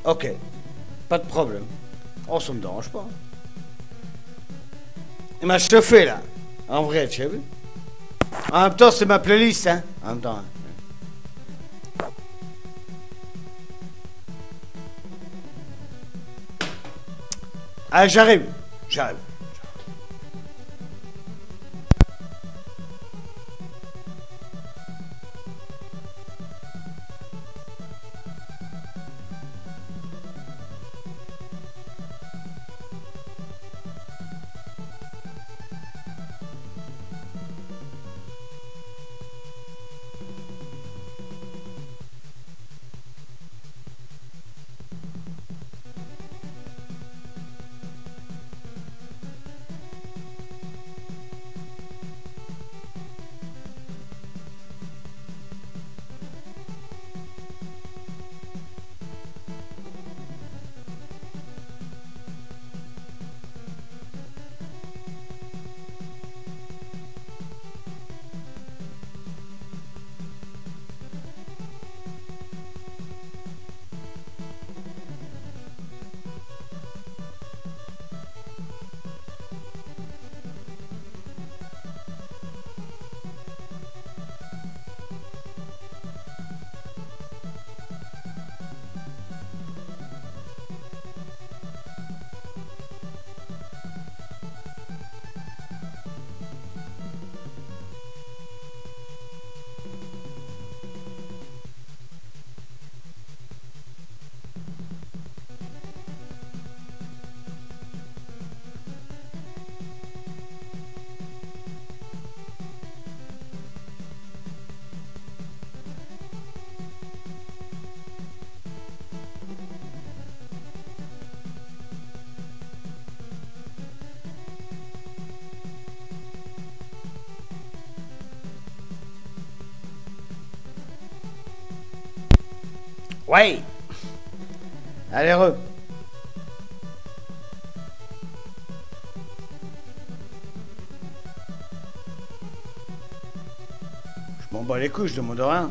Ok, pas de problème. Oh, ça me dérange pas. Il m'a chauffé, là. En vrai, tu as vu? En même temps, c'est ma playlist, hein. En même temps. Hein. Ah, j'arrive. J'arrive. Ouais. Allez, re. Je m'en bats les couilles, je demande rien.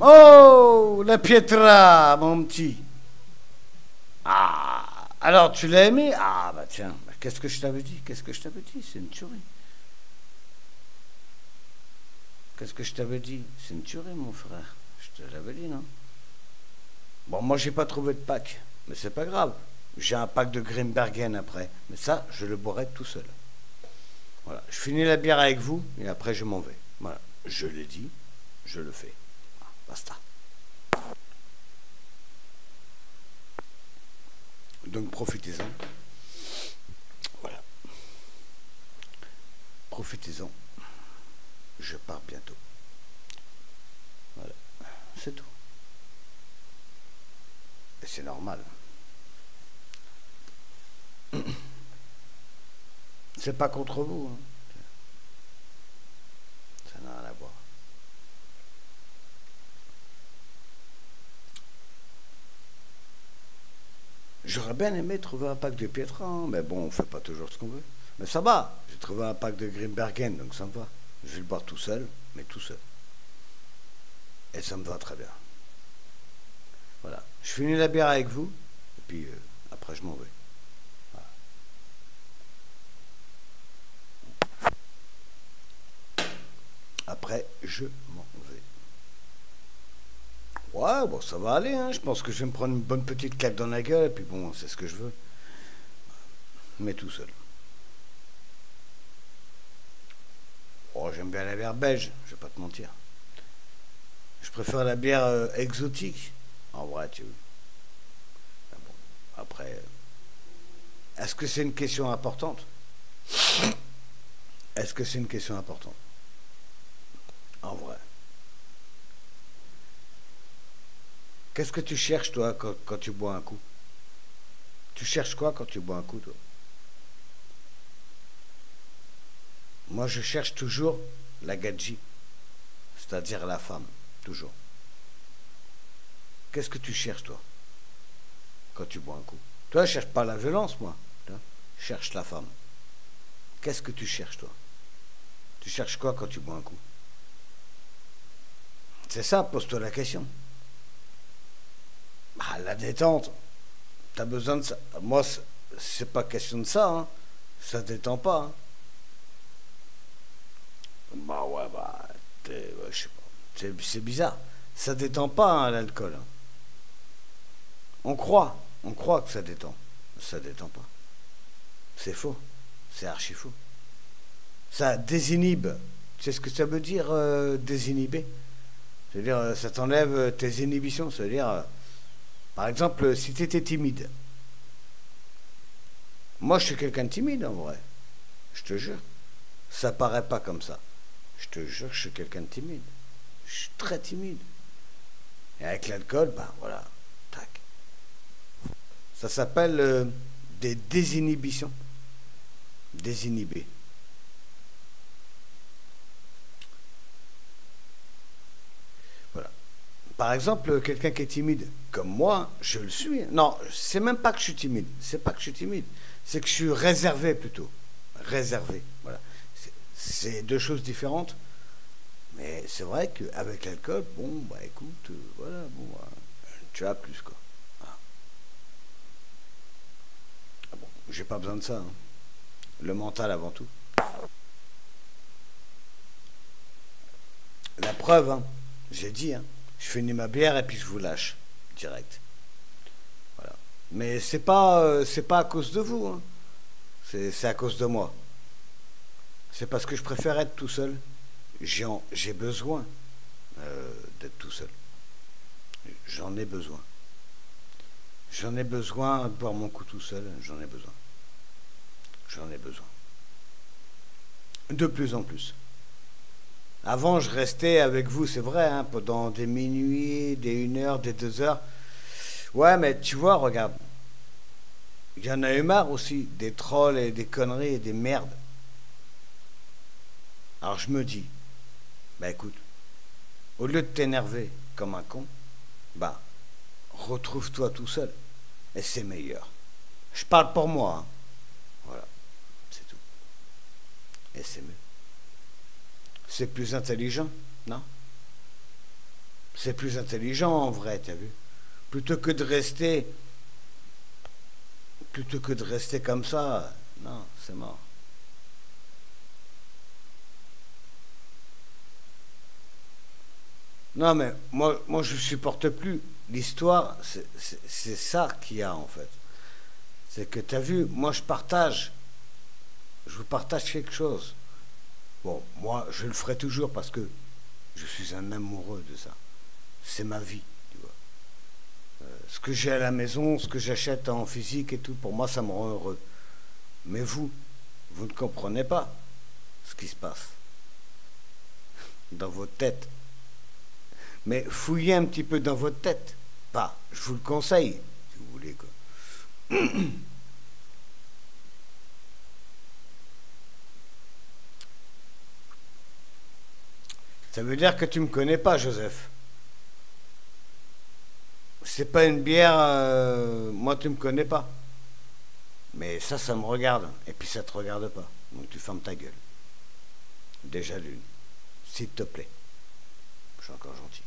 Oh, la Pietra, mon petit. Ah, alors tu l'as aimé? Ah, bah tiens, bah, qu'est-ce que je t'avais dit? Qu'est-ce que je t'avais dit? C'est une tuerie. Qu'est-ce que je t'avais dit? C'est une tuerie, mon frère. Je te l'avais dit, non? Bon, moi, j'ai pas trouvé de pack, mais c'est pas grave. J'ai un pack de Grimbergen après, mais ça, je le boirai tout seul. Voilà, je finis la bière avec vous, et après, je m'en vais. Voilà, je l'ai dit, je le fais. Voilà, basta. Donc, profitez-en. Voilà. Profitez-en. Je pars bientôt. Voilà, c'est tout. Et c'est normal. C'est pas contre vous. Hein. Ça n'a rien à voir. J'aurais bien aimé trouver un pack de Pietra, hein, mais bon, on fait pas toujours ce qu'on veut. Mais ça va, j'ai trouvé un pack de Grimbergen, donc ça me va. Je vais le boire tout seul, mais tout seul. Et ça me va très bien. Voilà. Je finis la bière avec vous, et puis après je m'en vais. Voilà. Après, je m'en vais. Ouais, bon, ça va aller, hein. Je pense que je vais me prendre une bonne petite claque dans la gueule, et puis bon, c'est ce que je veux. Mais tout seul. Oh, j'aime bien la bière belge, je vais pas te mentir. Je préfère la bière exotique. En vrai, tu vois. Ah bon, Après, est-ce que c'est une question importante? Est-ce que c'est une question importante? En vrai. Qu'est-ce que tu cherches, toi, quand tu bois un coup? Tu cherches quoi quand tu bois un coup, toi? Moi, je cherche toujours la gadji, c'est-à-dire la femme, toujours. Qu'est-ce que tu cherches, toi, quand tu bois un coup? Toi, je cherche pas la violence, moi. Je cherche la femme. Qu'est-ce que tu cherches, toi? Tu cherches quoi quand tu bois un coup? C'est ça, pose-toi la question. Bah, la détente. T'as besoin de ça. Moi, c'est pas question de ça, hein. Ça détend pas, hein. Bah ouais, bah, ouais, je sais pas. C'est bizarre. Ça détend pas, hein, l'alcool, hein. On croit que ça détend. Ça détend pas. C'est faux. C'est archi faux. Ça désinhibe. Tu sais ce que ça veut dire, désinhiber? C'est-à-dire, ça t'enlève tes inhibitions. C'est-à-dire, par exemple, si tu étais timide. Moi, je suis quelqu'un de timide, en vrai. Je te jure. Ça paraît pas comme ça. Je te jure, je suis quelqu'un de timide. Je suis très timide. Et avec l'alcool, ben voilà, tac. Ça s'appelle des désinhibitions. Désinhibé. Voilà. Par exemple, quelqu'un qui est timide, comme moi, je le suis. Non, c'est même pas que je suis timide. C'est pas que je suis timide. C'est que je suis réservé plutôt. Réservé. Voilà. C'est deux choses différentes. Mais c'est vrai qu'avec l'alcool, bon, bah écoute, voilà, bon, tu as plus, quoi. Ah. Ah bon, j'ai pas besoin de ça, hein. Le mental avant tout. La preuve, hein, j'ai dit, hein, je finis ma bière et puis je vous lâche, direct. Voilà. Mais c'est pas à cause de vous, hein. C'est à cause de moi. C'est parce que je préfère être tout seul. J'ai besoin d'être tout seul. J'en ai besoin. J'en ai besoin de boire mon coup tout seul. J'en ai besoin. J'en ai besoin. De plus en plus. Avant, je restais avec vous, c'est vrai, hein, pendant des minuits, des 1 heure, des 2 heures. Ouais, mais tu vois, regarde. Il y en a eu marre aussi, des trolls et des conneries et des merdes. Alors je me dis, bah écoute, au lieu de t'énerver comme un con, bah, retrouve-toi tout seul. Et c'est meilleur. Je parle pour moi, hein. Voilà, c'est tout. Et c'est mieux. C'est plus intelligent, non? C'est plus intelligent en vrai, t'as vu? Plutôt que de rester... Plutôt que de rester comme ça, non, c'est mort. Non, mais moi je supporte plus. L'histoire, c'est ça qu'il y a en fait. C'est que t'as vu, moi je partage. Je vous partage quelque chose. Bon, moi je le ferai toujours parce que je suis un amoureux de ça. C'est ma vie, tu vois. Ce que j'ai à la maison, ce que j'achète en physique et tout, pour moi ça me rend heureux. Mais vous ne comprenez pas ce qui se passe dans votre tête. Mais fouillez un petit peu dans votre tête. Pas, je vous le conseille, si vous voulez, quoi. Ça veut dire que tu me connais pas, Joseph. C'est pas une bière, moi tu me connais pas. Mais ça me regarde. Et puis ça te regarde pas. Donc tu fermes ta gueule. Déjà d'une. S'il te plaît. Je suis encore gentil.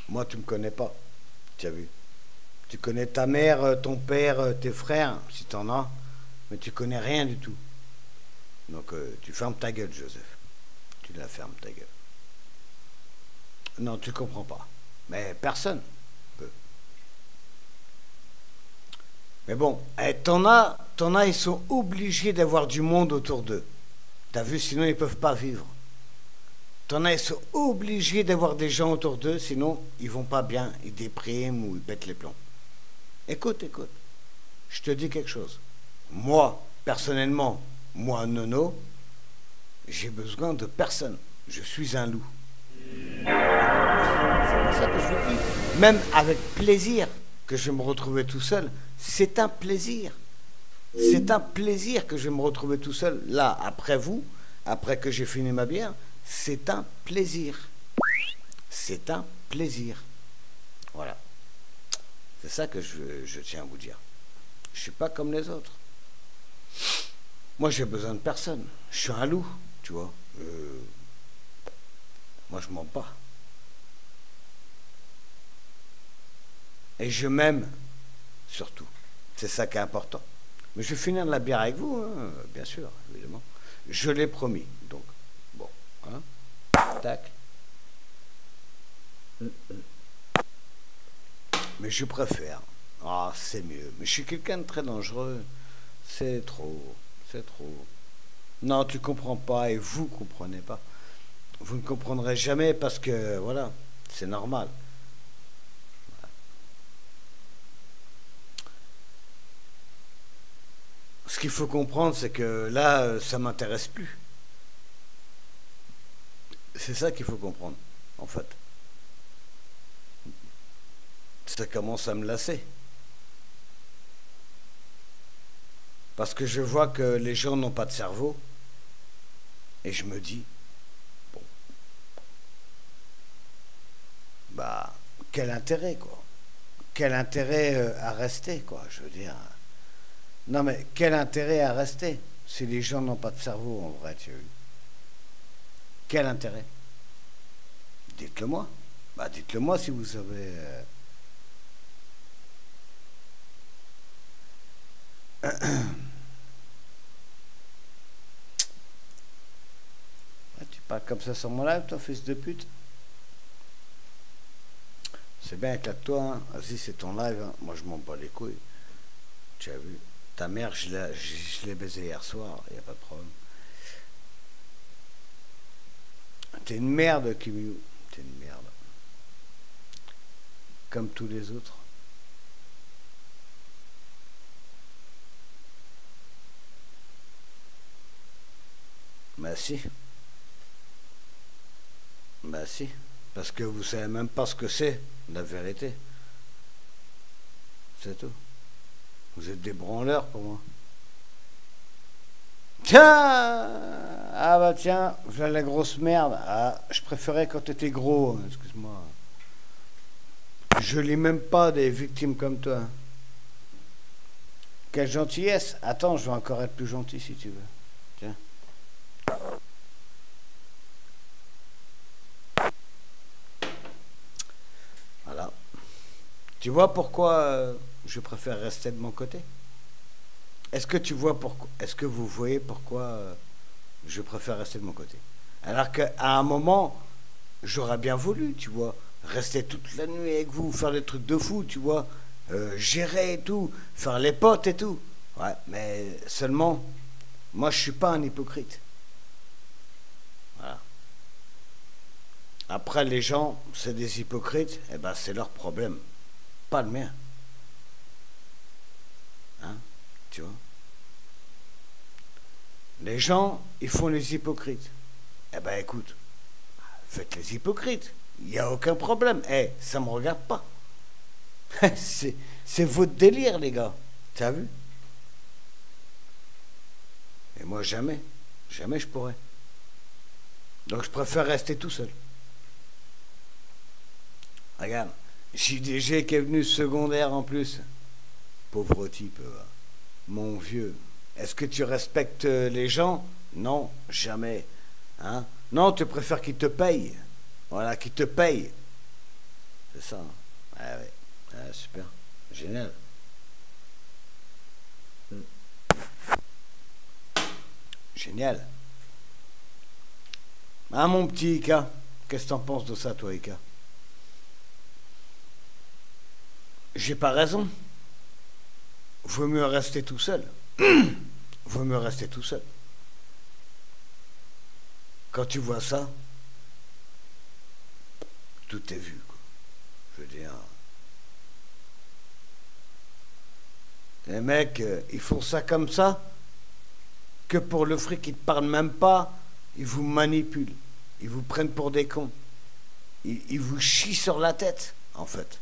Moi, tu me connais pas. Tu as vu. Tu connais ta mère, ton père, tes frères, si t'en as. Mais tu connais rien du tout. Donc, tu fermes ta gueule, Joseph. Tu la fermes, ta gueule. Non, tu comprends pas. Mais personne peut. Mais bon, t'en as, ils sont obligés d'avoir du monde autour d'eux. T'as vu, sinon ils peuvent pas vivre. T'en as, ils sont obligés d'avoir des gens autour d'eux, sinon ils vont pas bien, ils dépriment ou ils pètent les plombs. Écoute, écoute, je te dis quelque chose. Moi, personnellement, moi, Nono, j'ai besoin de personne. Je suis un loup. C'est pour ça que je vous dis, même avec plaisir que je vais me retrouver tout seul, c'est un plaisir. C'est un plaisir que je vais me retrouver tout seul, là, après vous, après que j'ai fini ma bière. C'est un plaisir. C'est un plaisir. Voilà. C'est ça que je tiens à vous dire. Je suis pas comme les autres. Moi, j'ai besoin de personne. Je suis un loup, tu vois. Moi, je mens pas. Et je m'aime, surtout. C'est ça qui est important. Mais je vais finir de la bière avec vous, hein, bien sûr, évidemment. Je l'ai promis, donc. Bon, hein. Tac. Mais je préfère. Ah, c'est mieux. Mais je suis quelqu'un de très dangereux. C'est trop. C'est trop. Non, tu comprends pas et vous comprenez pas. Vous ne comprendrez jamais parce que, voilà, c'est normal. Ce qu'il faut comprendre, c'est que là, ça m'intéresse plus. C'est ça qu'il faut comprendre, en fait. Ça commence à me lasser. Parce que je vois que les gens n'ont pas de cerveau. Et je me dis, bon, bah, quel intérêt, quoi. Quel intérêt à rester, quoi, je veux dire. Non, mais quel intérêt à rester si les gens n'ont pas de cerveau, en vrai, tu veux. Quel intérêt? Dites-le moi. Bah, dites-le moi si vous savez. Tu parles comme ça sur mon live, toi, fils de pute? C'est bien, éclate-toi, hein. Vas-y, c'est ton live, hein. Moi, je m'en bats les couilles. Tu as vu? Ta mère, je l'ai baisée hier soir, il n'y a pas de problème. T'es une merde, Kim. T'es une merde. Comme tous les autres. Bah si. Bah si. Parce que vous savez même pas ce que c'est, la vérité. C'est tout. Vous êtes des branleurs pour moi. Tiens! Ah bah tiens, voilà la grosse merde. Ah, je préférais quand t'étais gros, excuse-moi. Je lis même pas des victimes comme toi. Quelle gentillesse. Attends, je vais encore être plus gentil si tu veux. Tiens. Voilà. Tu vois pourquoi je préfère rester de mon côté? Est-ce que tu vois pourquoi? Est-ce que vous voyez pourquoi je préfère rester de mon côté? Alors qu'à un moment, j'aurais bien voulu, tu vois, rester toute la nuit avec vous, faire des trucs de fou, tu vois, gérer et tout, faire les potes et tout. Ouais, mais seulement, moi je suis pas un hypocrite. Voilà. Après, les gens, c'est des hypocrites, et ben c'est leur problème, pas le mien. Hein? Tu vois? Les gens, ils font les hypocrites. Eh ben écoute, faites les hypocrites. Il n'y a aucun problème. Eh, ça me regarde pas. C'est votre délire, les gars. T'as vu? Et moi, jamais. Jamais je pourrais. Donc je préfère rester tout seul. Regarde, JDG qui est venu secondaire en plus. Pauvre type, mon vieux. Est-ce que tu respectes les gens? Non, jamais. Hein? Non, tu préfères qu'ils te payent. Voilà, qu'ils te payent. C'est ça. Hein? Ah ouais. Ah, super. Génial. Génial. Ah, mon petit Ika, qu'est-ce que t'en penses de ça, toi, Ika? J'ai pas raison. Vaut mieux rester tout seul. Vaut mieux rester tout seul. Quand tu vois ça, tout est vu, quoi. Je veux dire... Les mecs, ils font ça comme ça, que pour le fric, ils ne parlent même pas, ils vous manipulent, ils vous prennent pour des cons, ils vous chient sur la tête, en fait.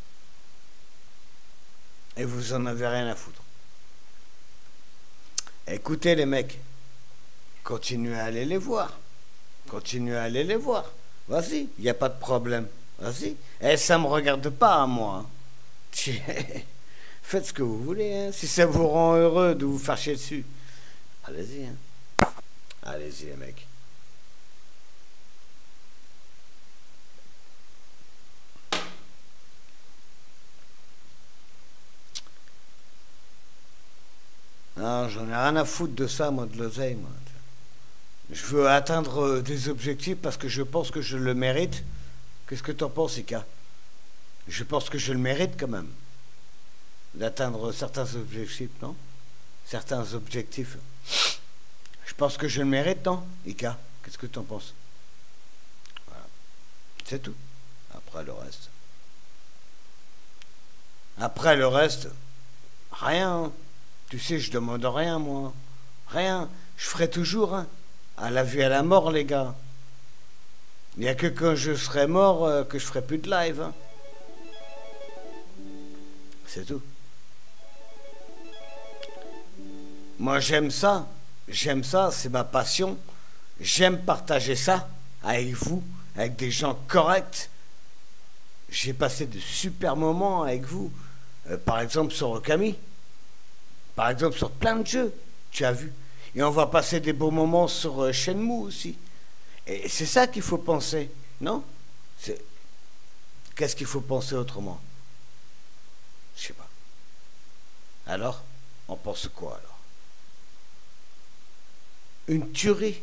Et vous en avez rien à foutre. Écoutez les mecs, continuez à aller les voir, continuez à aller les voir, vas-y, il n'y a pas de problème, vas-y. Et ça ne me regarde pas à moi, hein. Faites ce que vous voulez, hein. Si ça vous rend heureux de vous faire chier dessus, allez-y, hein. Allez-y les mecs. Non, j'en ai rien à foutre de ça, moi, de l'oseille, moi. Je veux atteindre des objectifs parce que je pense que je le mérite. Qu'est-ce que t'en penses, Ika? Je pense que je le mérite quand même d'atteindre certains objectifs, non? Certains objectifs. Je pense que je le mérite, non, Ika? Qu'est-ce que t'en penses? Voilà. C'est tout. Après le reste. Après le reste, rien. Tu sais, je demande rien, moi. Rien. Je ferai toujours, hein. À la vie, à la mort, les gars. Il n'y a que quand je serai mort que je ferai plus de live, hein. C'est tout. Moi, j'aime ça, c'est ma passion. J'aime partager ça avec vous, avec des gens corrects. J'ai passé de super moments avec vous. Par exemple, sur Okami. Par exemple, sur plein de jeux, tu as vu. Et on va passer des beaux moments sur Shenmue aussi. Et c'est ça qu'il faut penser, non? Qu'est-ce qu'il faut penser autrement? Je sais pas. Alors, on pense quoi alors? Une tuerie,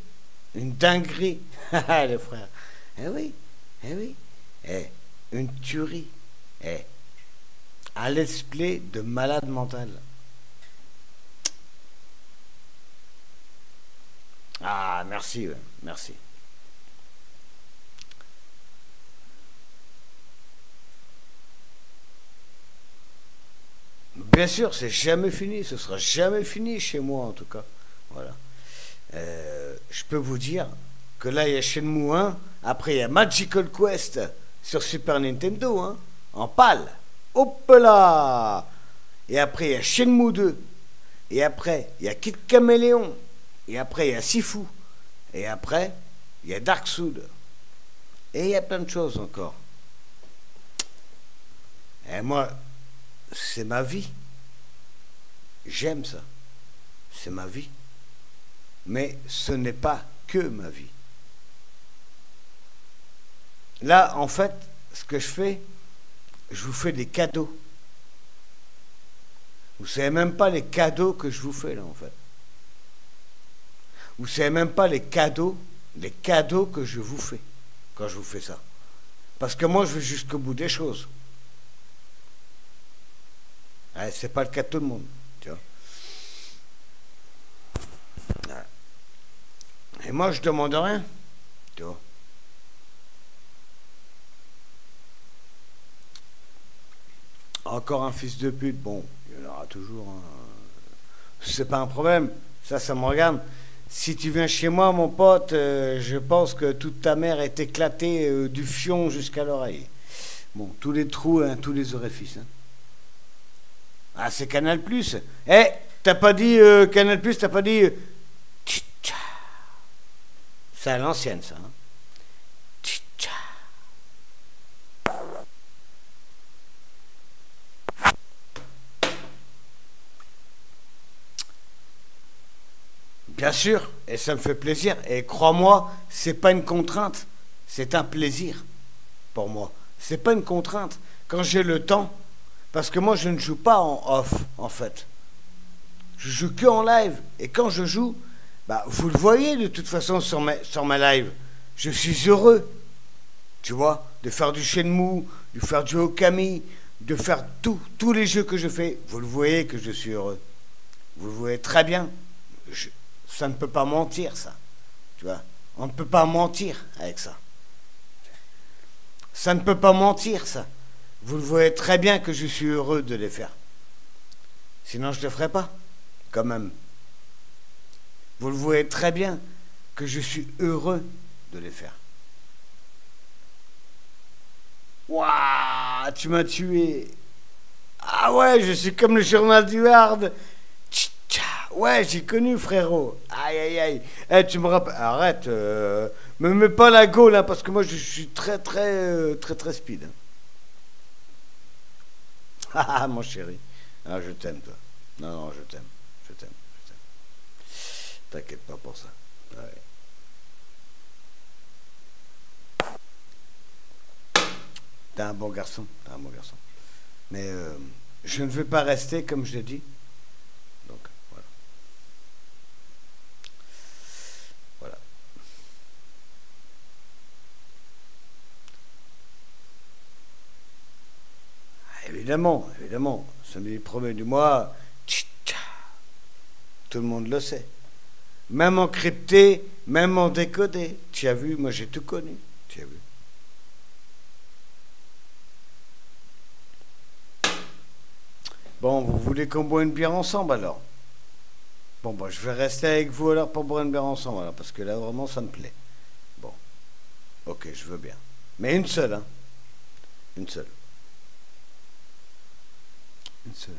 une dinguerie, les frères. Eh oui, eh oui. Eh, une tuerie. Eh, un let's play de malade mental. Ah, merci, ouais, merci. Bien sûr, c'est jamais fini, ce sera jamais fini chez moi en tout cas. Voilà. Je peux vous dire que là il y a Shenmue 1, après il y a Magical Quest sur Super Nintendo, hein, en pâle. Hop là! Et après il y a Shenmue 2. Et après il y a Kid Caméléon. Et après il y a Sifu. Et après il y a Dark Souls. Et il y a plein de choses encore. Et moi, c'est ma vie. J'aime ça. C'est ma vie. Mais ce n'est pas que ma vie. Là, en fait, ce que je fais, je vous fais des cadeaux. Vous savez même pas les cadeaux que je vous fais, là, en fait. Vous savez même pas les cadeaux que je vous fais quand je vous fais ça. Parce que moi, je vais jusqu'au bout des choses. Ouais, c'est pas le cas de tout le monde, tu vois. Ouais. Et moi, je demande rien, tu vois. Encore un fils de pute, bon, il y en aura toujours. Hein. C'est pas un problème, ça me regarde. Si tu viens chez moi, mon pote, je pense que toute ta mère est éclatée du fion jusqu'à l'oreille. Bon, tous les trous, hein, tous les orifices. Hein. Ah, c'est Canal+. Eh, t'as pas dit Canal+, t'as pas dit... C'est à l'ancienne, ça. Hein. Bien sûr, et ça me fait plaisir. Et crois-moi, c'est pas une contrainte, c'est un plaisir pour moi. C'est pas une contrainte. Quand j'ai le temps, parce que moi je ne joue pas en off, en fait. Je joue que en live. Et quand je joue, bah, vous le voyez de toute façon sur ma live. Je suis heureux, tu vois, de faire du Shenmue, de faire du Okami, de faire tous les jeux que je fais. Vous le voyez que je suis heureux. Vous le voyez très bien. Ça ne peut pas mentir, ça. Tu vois, on ne peut pas mentir avec ça. Ça ne peut pas mentir, ça. Vous le voyez très bien que je suis heureux de les faire. Sinon, je ne le ferais pas, quand même. Vous le voyez très bien que je suis heureux de les faire. Waouh, tu m'as tué. Ah ouais, je suis comme le journal du Hard. Ouais, j'ai connu, frérot. Aïe, aïe, aïe. Eh, tu me rappelles. Arrête. Me mets pas la gaule, hein, parce que moi, je suis très, très speed. Ah, mon chéri. Ah, je t'aime, toi. Non, non, je t'aime. Je t'aime. Je t'aime. T'inquiète pas pour ça. Ouais. T'es un bon garçon. T'es un bon garçon. Mais je ne veux pas rester, comme je l'ai dit. Donc, voilà. Voilà. Évidemment, évidemment. Samedi 1er du mois, tout le monde le sait. Même en crypté, même en décodé. Tu as vu, moi j'ai tout connu. Tu as vu. Bon, vous voulez qu'on boive une bière ensemble alors? Bon, bah, je vais rester avec vous alors pour boire une bière ensemble, alors, parce que là, vraiment, ça me plaît. Bon, ok, je veux bien. Mais une seule, hein. Une seule. Une seule.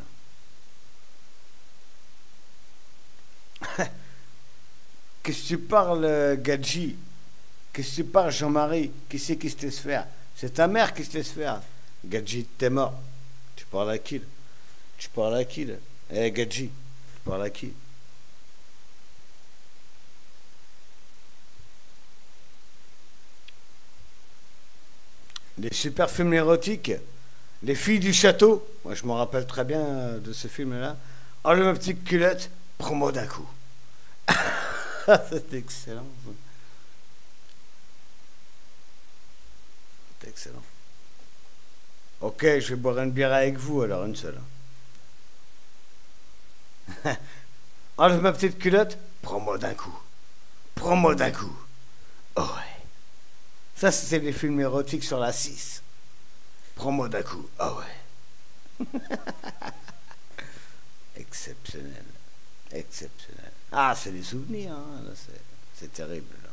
Qu'est-ce que tu parles, Gadji? Qu'est-ce que tu parles, Jean-Marie? Qui c'est qui se laisse faire? C'est ta mère qui se laisse faire. Gadji, t'es mort. Tu parles à qui, là? Tu parles à qui, là? Eh, Gadji, tu parles à qui? Les super films érotiques, Les filles du château, moi je me rappelle très bien de ce film-là. Enlève ma petite culotte, promo d'un coup. C'est excellent. C'est excellent. Ok, je vais boire une bière avec vous, alors une seule. Enlève ma petite culotte, promo d'un coup. Promo d'un coup. Oh ouais. Ça, c'est les films érotiques sur la 6. Promo d'un coup. Oh ouais. Exceptionnel. Exceptionnel. Ah, c'est des souvenirs, hein. C'est terrible, là.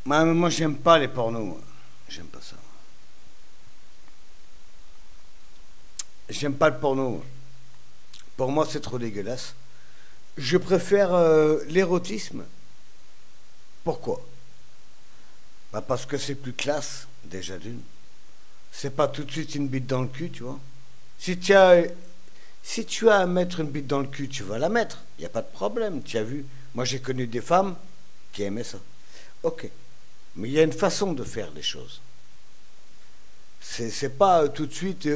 Moi, j'aime pas les pornos. J'aime pas ça. J'aime pas le porno. Pour moi, c'est trop dégueulasse. Je préfère l'érotisme. Pourquoi? Bah parce que c'est plus classe, déjà d'une. C'est pas tout de suite une bite dans le cul, tu vois. Si tu as à mettre une bite dans le cul, tu vas la mettre. Il n'y a pas de problème, tu as vu. Moi, j'ai connu des femmes qui aimaient ça. Ok. Mais il y a une façon de faire les choses. C'est pas tout de suite...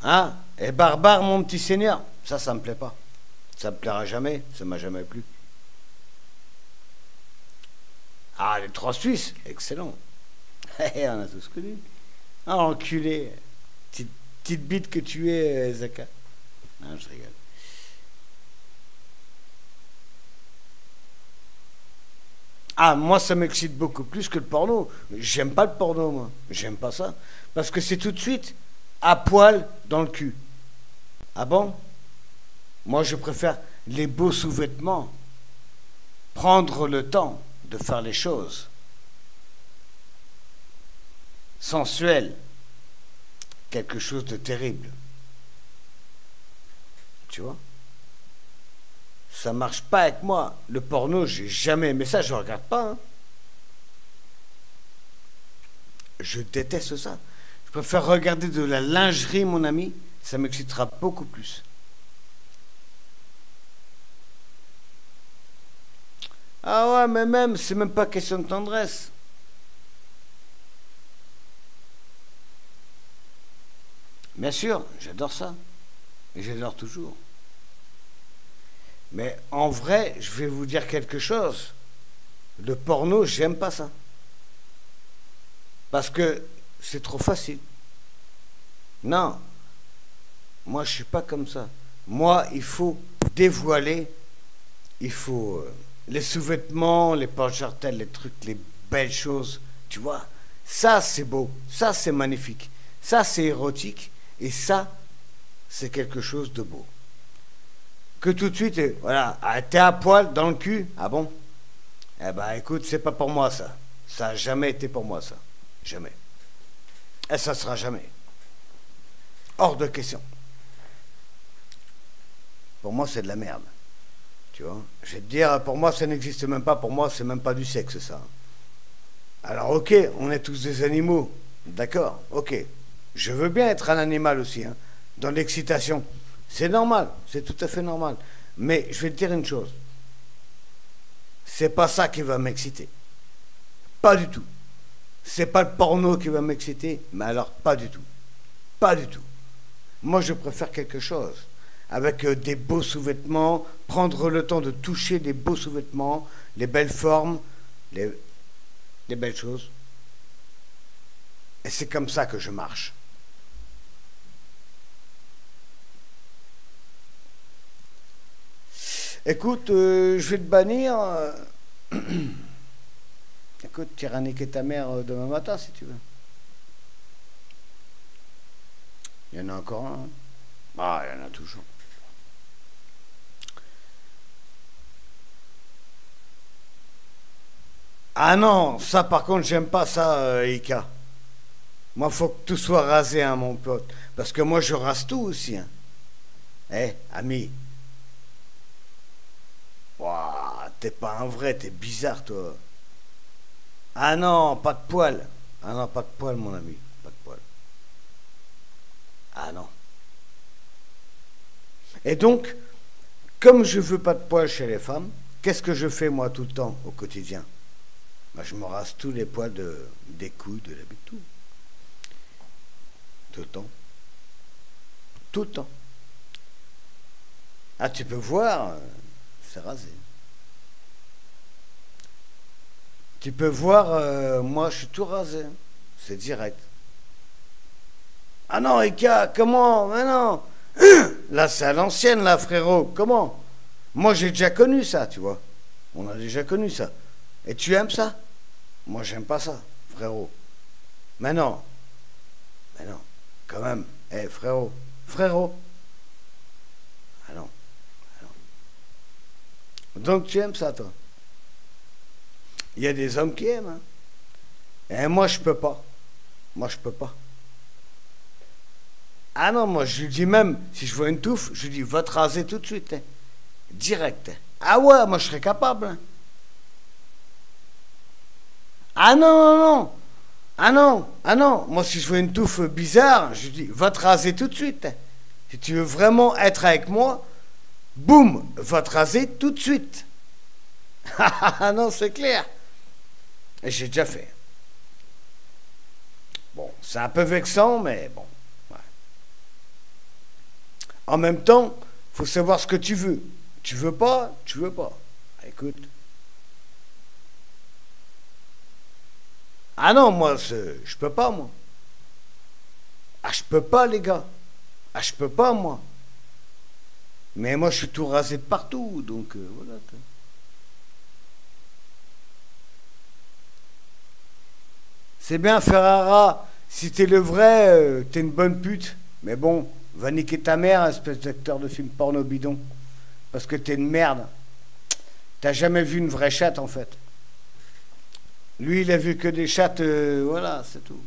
hein? Et barbare, mon petit seigneur. Ça me plaît pas. Ça me plaira jamais. Ça m'a jamais plu. Ah, les trois Suisses. Excellent. On a tous connu. Ah, enculé. Petite bite que tu es, Zaka. Non, je rigole. Ah, moi, ça m'excite beaucoup plus que le porno. J'aime pas le porno, moi. J'aime pas ça. Parce que c'est tout de suite à poil dans le cul. Ah bon? Moi, je préfère les beaux sous-vêtements. Prendre le temps de faire les choses. Sensuel. Quelque chose de terrible. Tu vois? Ça marche pas avec moi. Le porno, j'ai jamais aimé ça, je regarde pas. Hein. Je déteste ça. Je préfère regarder de la lingerie, mon ami. Ça m'excitera beaucoup plus. Ah ouais, mais même, c'est même pas question de tendresse. Bien sûr, j'adore ça. Et j'adore toujours. Mais en vrai, je vais vous dire quelque chose. Le porno, j'aime pas ça. Parce que c'est trop facile. Non. Moi, je suis pas comme ça. Moi, il faut dévoiler, il faut les sous-vêtements, les porte-jartelles, les trucs, les belles choses, tu vois. Ça, c'est beau, ça, c'est magnifique, ça, c'est érotique, et ça, c'est quelque chose de beau. Que tout de suite, voilà, t'es à poil dans le cul, ah bon? Eh ben, écoute, c'est pas pour moi, ça. Ça n'a jamais été pour moi, ça. Jamais. Et ça sera jamais. Hors de question. Pour moi, c'est de la merde. Tu vois? Je vais te dire, pour moi, ça n'existe même pas. Pour moi, c'est même pas du sexe, ça. Alors, ok, on est tous des animaux. D'accord, ok. Je veux bien être un animal aussi, hein, dans l'excitation. C'est normal, c'est tout à fait normal. Mais je vais te dire une chose. C'est pas ça qui va m'exciter. Pas du tout. C'est pas le porno qui va m'exciter, mais alors pas du tout. Pas du tout. Moi, je préfère quelque chose. Avec des beaux sous-vêtements, prendre le temps de toucher les beaux sous-vêtements, les belles formes, les belles choses. Et c'est comme ça que je marche. Écoute, je vais te bannir. Écoute, tu iras niquer ta mère demain matin si tu veux. Il y en a encore un. Hein. Ah, il y en a toujours. Ah non, ça par contre, j'aime pas ça, Ika. Moi, faut que tout soit rasé, hein, mon pote. Parce que moi, je rase tout aussi. Hein. Eh, ami. Ouah, t'es pas un vrai, t'es bizarre, toi. Ah non, pas de poils. Ah non, pas de poils, mon ami. Pas de poils. Ah non. Et donc, comme je veux pas de poils chez les femmes, qu'est-ce que je fais, moi, tout le temps, au quotidien? Bah, je me rase tous les poils des couilles, de la bite, tout. Tout le temps. Tout le temps. Ah, tu peux voir, c'est rasé. Tu peux voir, moi, je suis tout rasé. C'est direct. Ah non, Ika, comment? Mais non. Là, c'est à l'ancienne, là, frérot. Comment? Moi, j'ai déjà connu ça, tu vois. On a déjà connu ça. Et tu aimes ça? Moi, j'aime pas ça, frérot. Mais non. Mais non. Quand même. Eh, frérot. Frérot. Ah non. Ah non. Donc, tu aimes ça, toi? Il y a des hommes qui aiment. Hein. Et moi, je peux pas. Moi, je peux pas. Ah non, moi, je lui dis même, si je vois une touffe, je lui dis, va te raser tout de suite. Hein. Direct. Hein. Ah ouais, moi, je serais capable. Hein. Ah non, non, non. Ah non, ah non. Moi, si je vois une touffe bizarre, je lui dis, va te raser tout de suite. Hein. Si tu veux vraiment être avec moi, boum, va te raser tout de suite. Ah non, c'est clair. Et j'ai déjà fait. Bon, c'est un peu vexant, mais bon. Ouais. En même temps, il faut savoir ce que tu veux. Tu veux pas, tu veux pas. Écoute. Ah non, moi, je peux pas, moi. Ah, je peux pas, les gars. Ah, je peux pas, moi. Mais moi, je suis tout rasé de partout, donc voilà. C'est bien, Ferrara, si t'es le vrai, t'es une bonne pute. Mais bon, va niquer ta mère, espèce d'acteur de film porno bidon. Parce que t'es une merde. T'as jamais vu une vraie chatte, en fait. Lui, il a vu que des chattes, voilà, c'est tout.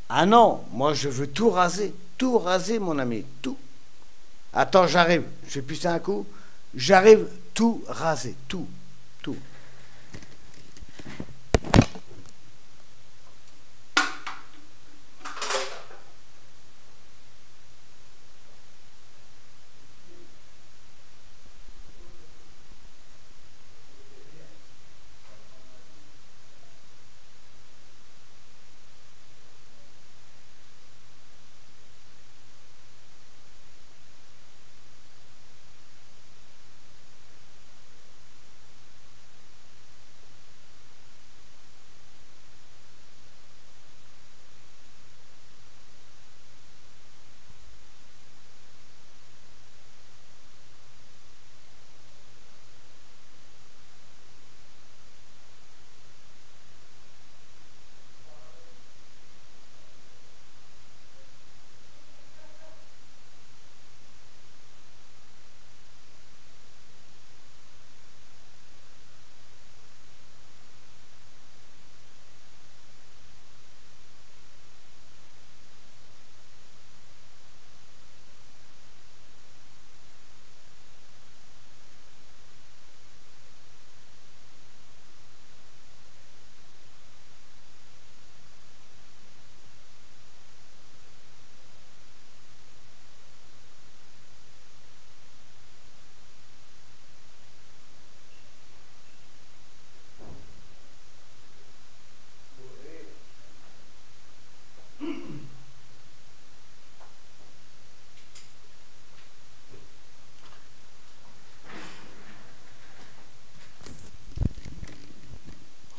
Ah non, moi, je veux tout raser, mon ami, tout. Attends, j'arrive, je vais pisser un coup. J'arrive, tout raser, tout. Tout.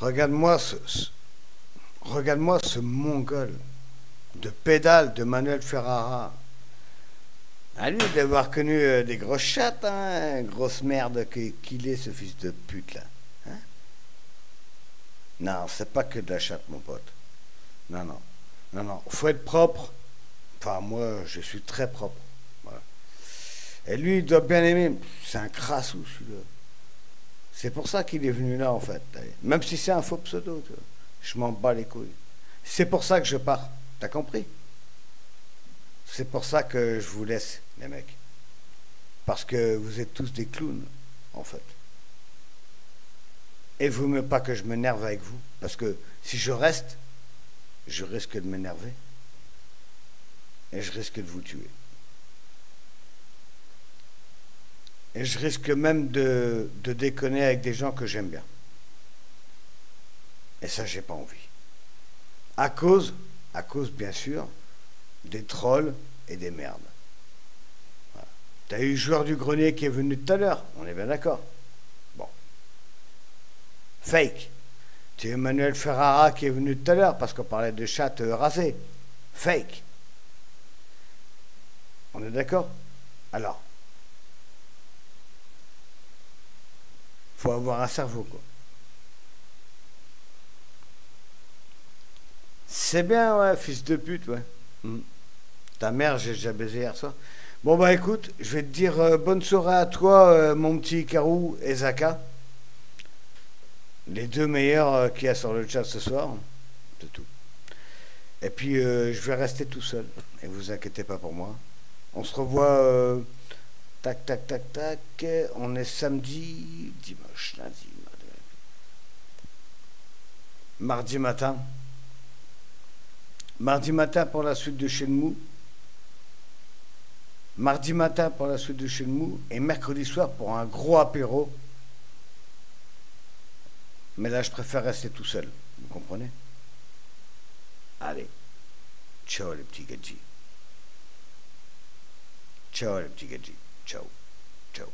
Regarde-moi regarde-moi ce mongol de pédale de Manuel Ferrara. À lui d'avoir connu des grosses chattes, hein, grosse merde qu'il est, ce fils de pute là. Hein? Non, c'est pas que de la chatte, mon pote. Non, non. Non, non. Faut être propre. Enfin, moi, je suis très propre. Voilà. Et lui, il doit bien aimer. C'est un crassou, celui-là. C'est pour ça qu'il est venu là, en fait. Même si c'est un faux pseudo, tu vois. Je m'en bats les couilles. C'est pour ça que je pars. T'as compris? C'est pour ça que je vous laisse, les mecs. Parce que vous êtes tous des clowns, en fait. Et vous ne voulez pas que je m'énerve avec vous. Parce que si je reste, je risque de m'énerver. Et je risque de vous tuer. Et je risque même de déconner avec des gens que j'aime bien. Et ça, j'ai pas envie. À cause bien sûr, des trolls et des merdes. Voilà. T'as eu le joueur du grenier qui est venu tout à l'heure, on est bien d'accord. Bon. Fake. Tu as eu Manuel Ferrara qui est venu tout à l'heure parce qu'on parlait de chatte rasée. Fake. On est d'accord? Alors, faut avoir un cerveau, quoi. C'est bien, ouais, fils de pute, ouais. Ta mère, j'ai déjà baisé hier soir. Bon, bah écoute, je vais te dire bonne soirée à toi, mon petit Karou et Zaka. Les deux meilleurs qu'il y a sur le chat ce soir. C'est tout. Et puis, je vais rester tout seul. Et vous inquiétez pas pour moi. On se revoit. Tac, tac, tac, tac. On est samedi, dimanche, lundi, mardi matin. Mardi matin pour la suite de Shenmue. Mardi matin pour la suite de Shenmue. Et mercredi soir pour un gros apéro. Mais là, je préfère rester tout seul. Vous comprenez? Allez. Ciao les petits gadgets. Ciao les petits gadgets. Ciao. Ciao.